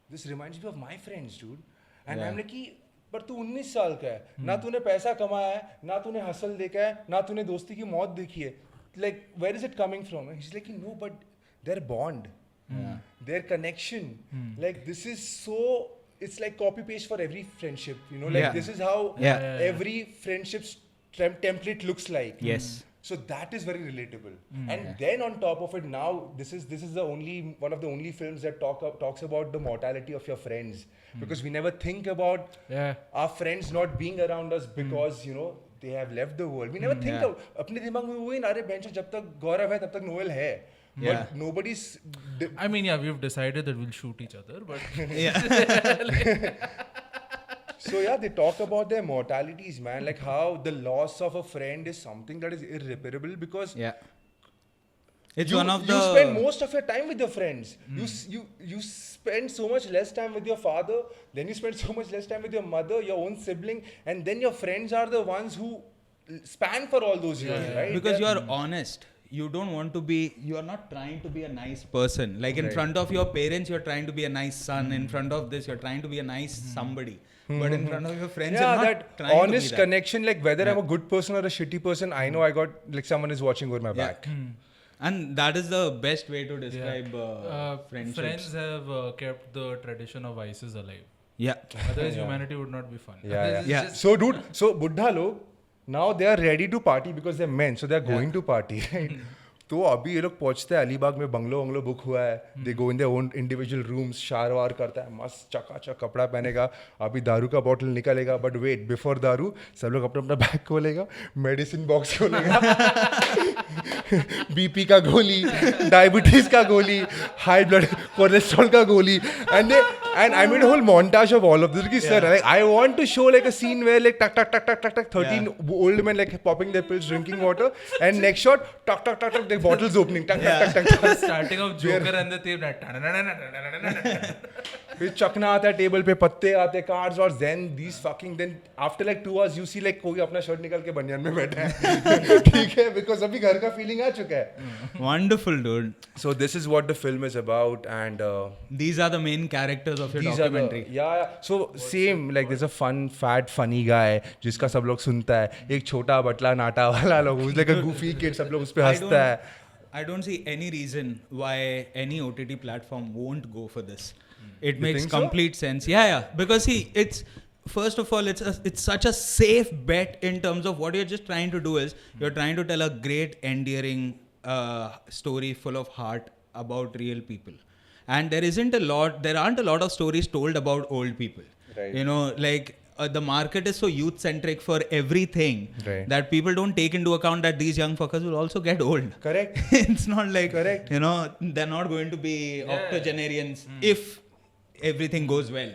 this reminds me of my friends, dude. And I'm like, but तू 19 साल का है, ना तूने पैसा कमाया है, ना तूने हसल देखा है, ना तूने दोस्ती की मौत देखी है. Like, where is it coming from? And he's like, no, but their bond, their connection, like this is so. It's like copy paste for every friendship, you know. Like this is how every friendship's template looks like. Yes. So that is very relatable. And then on top of it, now this is the only one of the only films that talks about the mortality of your friends, because we never think about our friends not being around us because you know they have left the world. We never think of अपने दिमाग में वही नारे bench जब तक गौरव है तब तक नोएल है. But nobody's. I mean, we've decided that we'll shoot each other, but So they talk about their mortalities, man. Like how the loss of a friend is something that is irreparable, because it's you, one of the. You spend most of your time with your friends. You spend so much less time with your father, then you spend so much less time with your mother, your own sibling, and then your friends are the ones who span for all those years, right? Because you are honest. You don't want to be, you are not trying to be a nice person. Like in front of your parents, you're trying to be a nice son. In front of this, you're trying to be a nice somebody. But in front of your friends, you're not that trying honest to be that. connection, like whether I'm a good person or a shitty person, I know I got, like someone is watching over my back. And that is the best way to describe friendships. Friends have kept the tradition of vices alive. Yeah. Otherwise, humanity would not be fun. So dude, so Buddha log, now they are ready to party because they're men, so they're going to party, right? तो अभी ये लोग पहुंचते हैं अलीबाग में, bungalow book हुआ है, they go in their own individual rooms, shower वार करता है, मस्त चकाचक कपड़ा पहनेगा, अभी दारू का बॉटल निकलेगा, बट वेट, बिफोर दारू सब लोग अपना अपना बैग खोलेगा, मेडिसिन बॉक्स खोलेगा, BP का गोली, diabetes का गोली, high blood cholesterol का गोली, and I made a whole montage of all of this. Sir, like, I want to show like a scene where like tuck 13 old men like popping their pills, drinking water, and next shot tuck the bottles opening, tuck. Starting of Joker and the thief. फिर चकना आता है table पे, पत्ते आते हैं, cards और then after like 2 hours you see like कोई अपना शर्ट निकाल के बनियान में बैठा है. ठीक है, because अभी घर का फीलिंग आ चुका है. Wonderful, dude. So this is what the film is about, and These are the main characters of your these documentary. yeah. So same like there's a fat funny guy जिसका सब लोग सुनता है, एक छोटा बटला नाटा वाला लोग, who's like a goofy kid, सब लोग उस पे हंसता है. I don't see any reason why any OTT platform won't go for this. It You makes think so? complete sense. Yeah. Because see, it's first of all, it's such a safe bet in terms of what you're just trying to do is you're trying to tell a great, endearing story full of heart about real people. And there aren't a lot of stories told about old people. Right. You know, like the market is so youth centric for everything that people don't take into account that these young fuckers will also get old. Correct. It's not like, Correct. you know, they're not going to be octogenarians if everything goes well.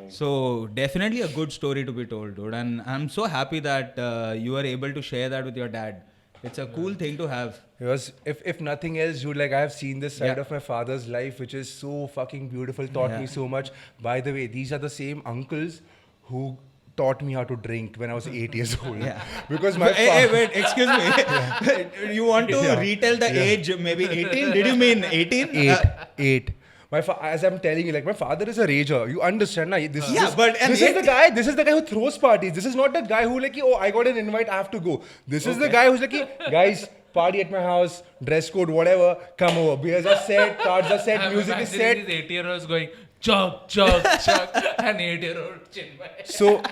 So definitely a good story to be told, dude. And I'm so happy that you were able to share that with your dad. It's a cool thing to have. Because if nothing else, dude, like I have seen this side of my father's life, which is so fucking beautiful, taught me so much. By the way, these are the same uncles who taught me how to drink when I was 8 years old. Because my Hey, wait, excuse me. You want to retell the age, maybe 18? Did you mean 18? 8. As I'm telling you, like my father is a rager. You understand, na? This is the guy who throws parties. This is not the guy who like, oh, I got an invite, I have to go. This is the guy who's like, guys, party at my house, dress code, whatever, come over. Beers are set, cards are set, music is set. These 8-year-olds going chug, chug, chug, and 8-year-old Chinmay.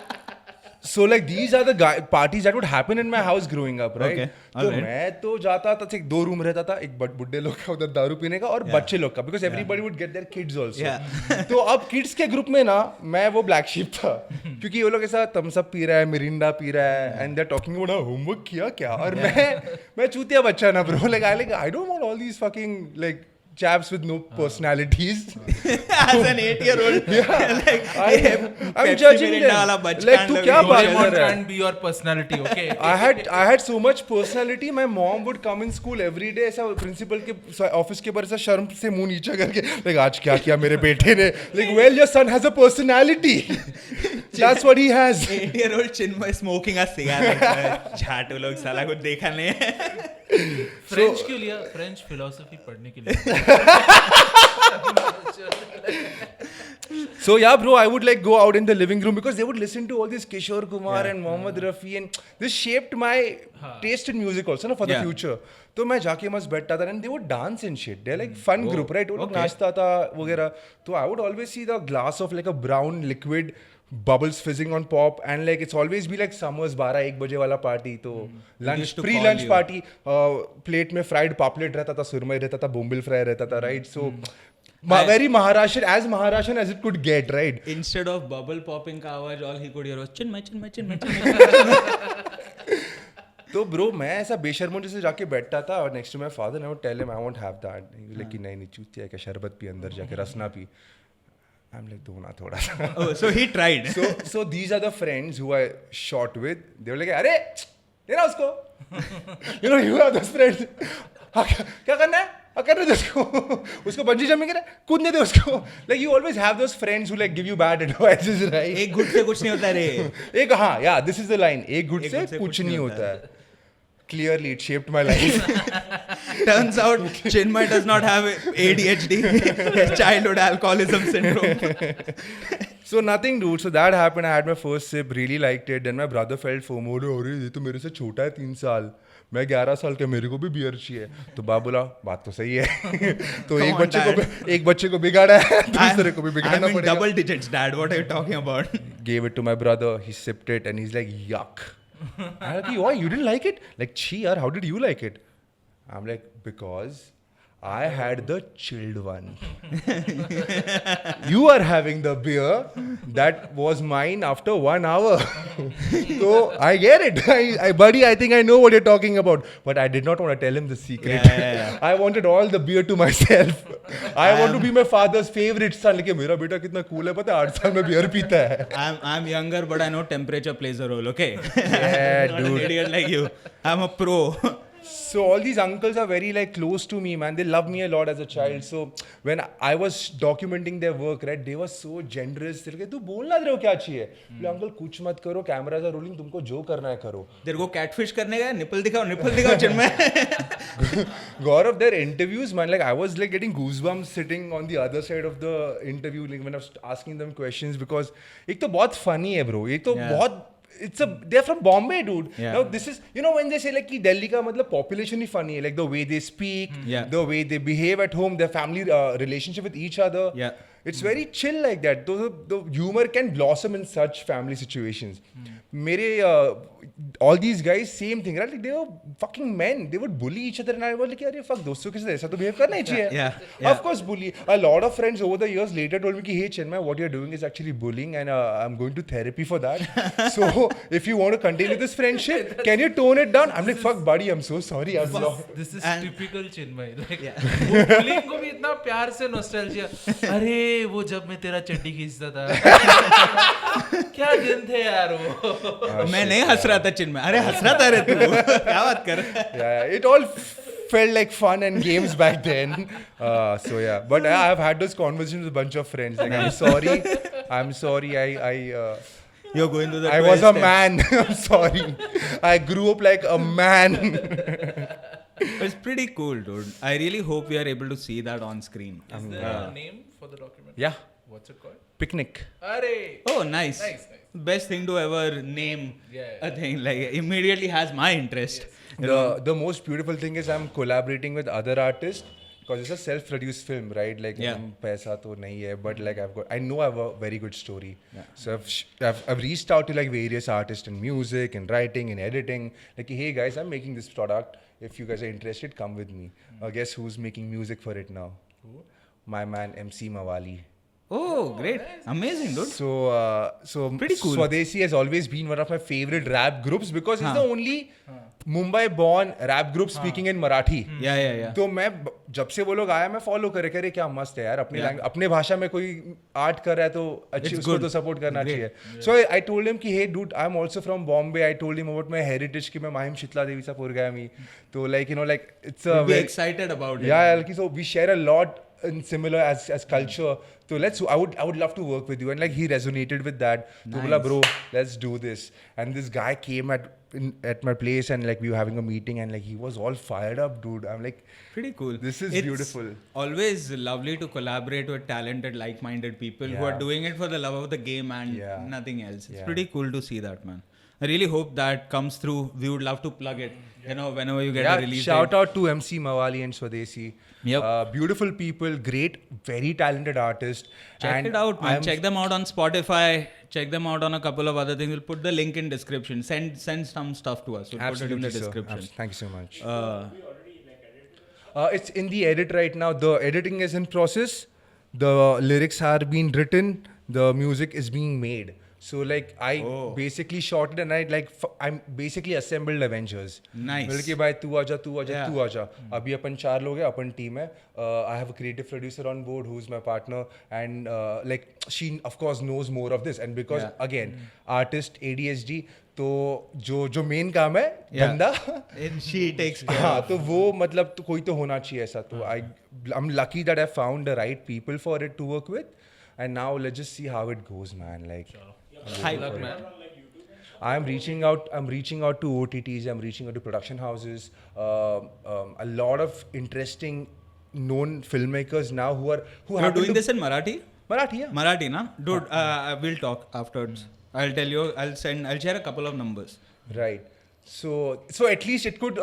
So like these are the parties that would happen in my house growing up, right? Okay. तो मैं तो जाता था, एक 2 room रहता था, एक बुड्ढे लोग का उधर दारू पीने का और बच्चे लोग का, because everybody would get their kids also. तो अब kids के ग्रुप में ना मैं वो black sheep था, क्योंकि वो लोग ऐसा thumbs up पी रहा है, मिरिंडा पी रहा है, and they're talking about homework किया क्या, और मैं चूतिया बच्चा ना bro, like I don't want all these fucking like chaps with no personalities. As an 8-year-old. I'm judging them. Like, तू क्या बात कर रहा है? Can't be your personality, okay? I had so much personality. My mom would come in school every day. ऐसा principal के office के बाहर ऐसा शर्म से मुंह नीचा करके, like आज क्या किया मेरे बेटे ने? Like, well, your son has a personality. That's what he has. 8-year-old Chinmay smoking a cigarette. झाटू लोग साला कुछ देखा नहीं है. फ्रेंच क्यों लिया? फ्रेंच फिलोसफी पढ़ने के लिए. So yeah, bro, I would like go out in the living room because they would listen to all this Kishore Kumar and Mohammed Rafi, and this shaped my taste in music also, no, for the future. तो मैं जाके मस्त बैठता था and they would dance and shit. They're like fun group, right? वो लोग नाचता था वगैरह. तो I would always see the glass of like a brown liquid bubbles fizzing on pop, and like it's always be like summers 12-1 बजे वाला party. तो lunch pre-lunch party, plate में fried paplet रहता था, सुरमई रहता था, bombil fry रहता था, right? So very Maharashtrian as it could get, right? Instead of bubble popping का आवाज, all he could hear was Chinmay. तो ब्रो मैं ऐसा बेशर्मों जैसे जाके बैठता था और next to my father I would tell him I won't have that, लेकिन नहीं चूतिया क्या शरबत पी अंदर जाके रस ना पी. I'm like, दो ना थोड़ा सा. Oh, so he tried. So these are the friends who I shot with. They were like, अरे देना उसको. You know, you have those friends. क्या करना है? करने दे उसको बंजी जंपिंग करे, कूदने दे उसको. Like you always have those friends who like give you bad advices, right? एक गुट से कुछ नहीं होता रे. एक हाँ, yeah, this is the line. एक गुट से कुछ नहीं होता है. Clearly, it shaped my life. Turns out, Chinmay does not have ADHD, childhood alcoholism syndrome. So nothing, dude. So that happened. I had my first sip, really liked it. Then my brother felt FOMO. अरे ये तो मेरे से छोटा है 3 साल. मैं 11 साल का, मेरे को भी बियर चाहिए. तो बाप बोला बात तो सही है. तो एक बच्चे को बिगाड़ा है, दूसरे को भी बिगाड़ना पड़ेगा. I'm in double digits, Dad. What are you talking about? Gave it to my brother. He sipped it and he's like, yuck. I'm like, why? You didn't like it? Like, yaar, how did you like it? I'm like, because I had the chilled one. You are having the beer that was mine after 1 hour. So I get it. Buddy, I think I know what you're talking about. But I did not want to tell him the secret. Yeah. I wanted all the beer to myself. I want to be my father's favorite son. Like, मेरा बेटा कितना cool है, पता है 8 साल में beer पीता है. I'm younger, but I know temperature plays a role, okay? Yeah, Not an idiot like you. I'm a pro. So all these uncles are very like close to me, man. They love me a lot as a child. So when I was documenting their work, right, they were so generous. They're like, "तू बोलना रहे हो क्या चाहिए?" बोले, "Uncle कुछ मत करो. Cameras are rolling. तुमको जो करना है करो." तेरे को catfish करने का nipple दिखाओ चिन्मय. Gaurav, their interviews, man, like I was like getting goosebumps sitting on the other side of the interview, like when I was asking them questions because एक तो बहुत funny है, bro. एक तो बहुत they're from Bombay, dude. Yeah. Now this is, you know, when they say like कि Delhi का मतलब population ही funny है, like the way they speak, the way they behave at home, their family relationship with each other. Yeah. It's very chill like that. The humor can blossom in such family situations. All these guys, same thing, right? Like they were fucking men. They would bully each other, and I was like, "Arey fuck, दोस्तों के साथ ऐसा तो behave करना ही चाहिए." Yeah. Of course, bully. A lot of friends over the years later told me, कि, "Hey Chinmay, what you're doing is actually bullying, and I'm going to therapy for that. So if you want to continue this friendship, can you tone it down?" I'm like, "Fuck, buddy, I'm so sorry. I'm lost." This is typical Chinmay. Like, वो bullying को भी इतना प्यार से nostalgia. अरे वो जब मैं तेरा चड्डी खींचता था. क्या दिन थे यार वो. मैं नहीं हंस रहा था चिन्मय. अरे हंस रहा था रे तू. क्या बात कर. Yeah, it all felt like fun and games back then. So yeah, but I've had those conversations with a bunch of friends. Like, I'm sorry. You're going to the I was a man. I'm sorry. I grew up like a man. It's pretty cool, dude. I really hope we are able to see that on screen. Is there a name for the documentary? Yeah, What's it called? picnic. Arey. Oh, nice. Best thing to ever name a thing. Like, immediately has my interest. The most beautiful thing is I'm collaborating with other artists because it's a self-produced film, right? Like, paisa to nahi hai, but like I know I have a very good story. So I've reached out to like various artists in music and writing and editing. Like, hey guys, I'm making this product. If you guys are interested, come with me. Guess who's making music for it now? Who? My man MC Mawali. Oh, great. Amazing, dude. So pretty cool. Swadesi has always been one of my favorite rap groups because it's the only Mumbai-born rap group speaking in Marathi. Yeah. तो मैं जब से वो लोग आया मैं follow करे क्या मस्त है यार अपने भाषा में कोई आर्ट कर रहा है तो अच्छी उसको तो सपोर्ट करना चाहिए. So I told him कि hey dude, I'm also from Bombay. I told him about my heritage कि मैं माहिम शीतला देवी सा पोरगा मी. तो like you know like it's a very excited about it. Yeah, so we share a lot in similar as culture. So I would love to work with you, and like he resonated with that. So bola, bro, let's do this. And this guy came at my place, and like we were having a meeting, and like he was all fired up, dude. I'm like, pretty cool. This is beautiful. Always lovely to collaborate with talented, like-minded people who are doing it for the love of the game and nothing else. It's pretty cool to see that, man. I really hope that comes through. We would love to plug it. You know, whenever you get a release. Shout out to MC Mawali and Swadesi. Yep. Beautiful people, great, very talented artists. Check it out, man. Check them out on Spotify. Check them out on a couple of other things. We'll put the link in description. Send some stuff to us. We'll put it in the description. Thank you so much. It's in the edit right now. The editing is in process. The lyrics are being written. The music is being made. So like I basically shot it and I'm basically assembled Avengers. Nice. बोले कि भाई तू आजा. अभी अपन 4 लोग हैं, अपन team है. I have a creative producer on board who's my partner, and like she of course knows more of this, and because again artist ADHD तो जो मेन काम है धंधा she takes care. हाँ तो वो मतलब तो कोई तो होना चाहिए ऐसा. तो I'm lucky that I found the right people for it to work with, and now let's just see how it goes, man. Like. Good luck, man. I'm reaching out to OTTs. I'm reaching out to production houses. A lot of interesting known filmmakers now who You're doing this in Marathi? Marathi, yeah. Marathi, na? Dude, we'll talk afterwards. I'll tell you. I'll share a couple of numbers. Right. So at least it could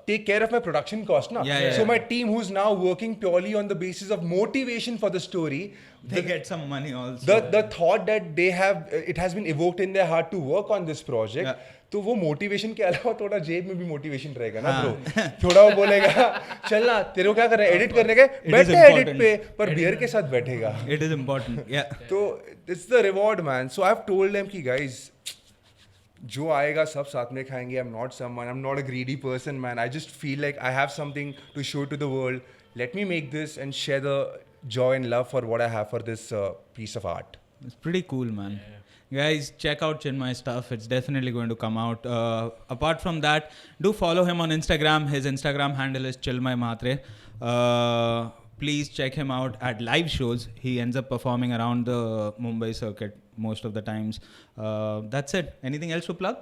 take care of my production cost, na? Yeah, yeah, So yeah. my team who's now working purely on the basis of motivation for the story, They get some money also. the thought that they have, it has been evoked in their heart to work on this project. Yeah. तो वो motivation के अलावा थोड़ा जेब में भी motivation रहेगा ना ब्रो. थोड़ा वो बोलेगा चल ना तेरे को क्या करना है एडिट करने के बैठे एडिट पे पर बियर के साथ बैठेगा. It is important. Yeah. तो it's the reward man. So I've told them कि guys जो आएगा सब साथ में खाएंगे. I'm not a greedy person man. I just feel like I have something to show to the world. Let me make this and share the joy and love for what I have for this piece of art. It's pretty cool, man. Guys, check out Chinmay stuff. It's definitely going to come out. Apart from that, do follow him on Instagram. His Instagram handle is Chinmay Mhatre. Please check him out at live shows. He ends up performing around the Mumbai circuit most of the times. That's it. Anything else to plug?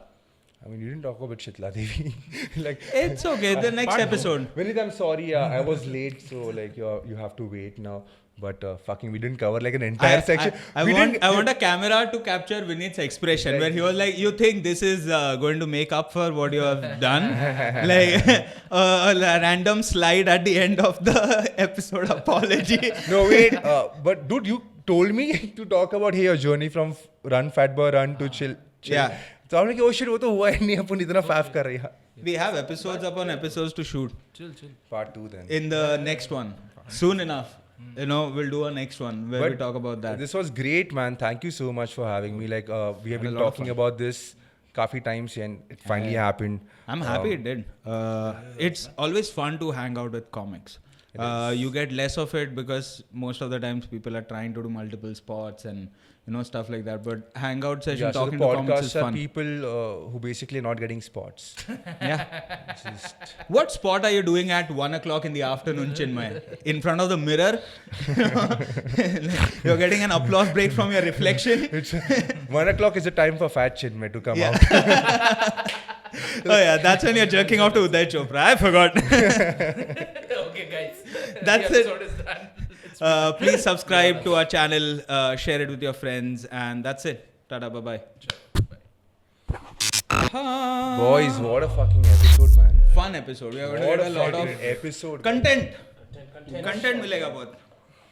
I mean, you didn't talk about Shitla Devi. Like, It's okay. The next episode. Vinit, I'm sorry. I was late, so like you have to wait now. But fucking, we didn't cover like an entire section. I want a camera to capture Vinit's expression where he was like, "You think this is going to make up for what you have done?" Like a random slide at the end of the episode apology. No, wait. But dude, you told me to talk about your journey from run fat boy run to chill. Yeah. So I'm like, oh shit, वो तो हुआ ही नहीं अपन इतना faff कर रही है. We have episodes upon episodes to shoot. Chill. Part 2 then. In the next one, soon enough. You know, we'll do a next one where we But talk about that. This was great, man. Thank you so much for having me. Like, we have Had a been lot of talking fun. about this काफी times and it finally happened. I'm happy it did. It's always fun to hang out with comics. You get less of it because most of the times people are trying to do multiple spots and stuff like that. But hangout session, Yeah, so the talking to comics is podcasts are fun. people who basically are not getting spots. Yeah. What spot are you doing at 1 o'clock in the afternoon, Chinmay? In front of the mirror? You're getting an applause break from your reflection? It's 1 o'clock is the time for Fat Chinmay to come out. Oh yeah, that's when you're jerking off to Uday Chopra. I forgot. Okay, guys. That's The it. episode is done. Please subscribe to our channel, share it with your friends, and that's it. Tada, bye-bye. Boys, what a fucking episode, man. Fun episode. We are going to What get a lot of fucking episode. content. Content मिलेगा बहुत.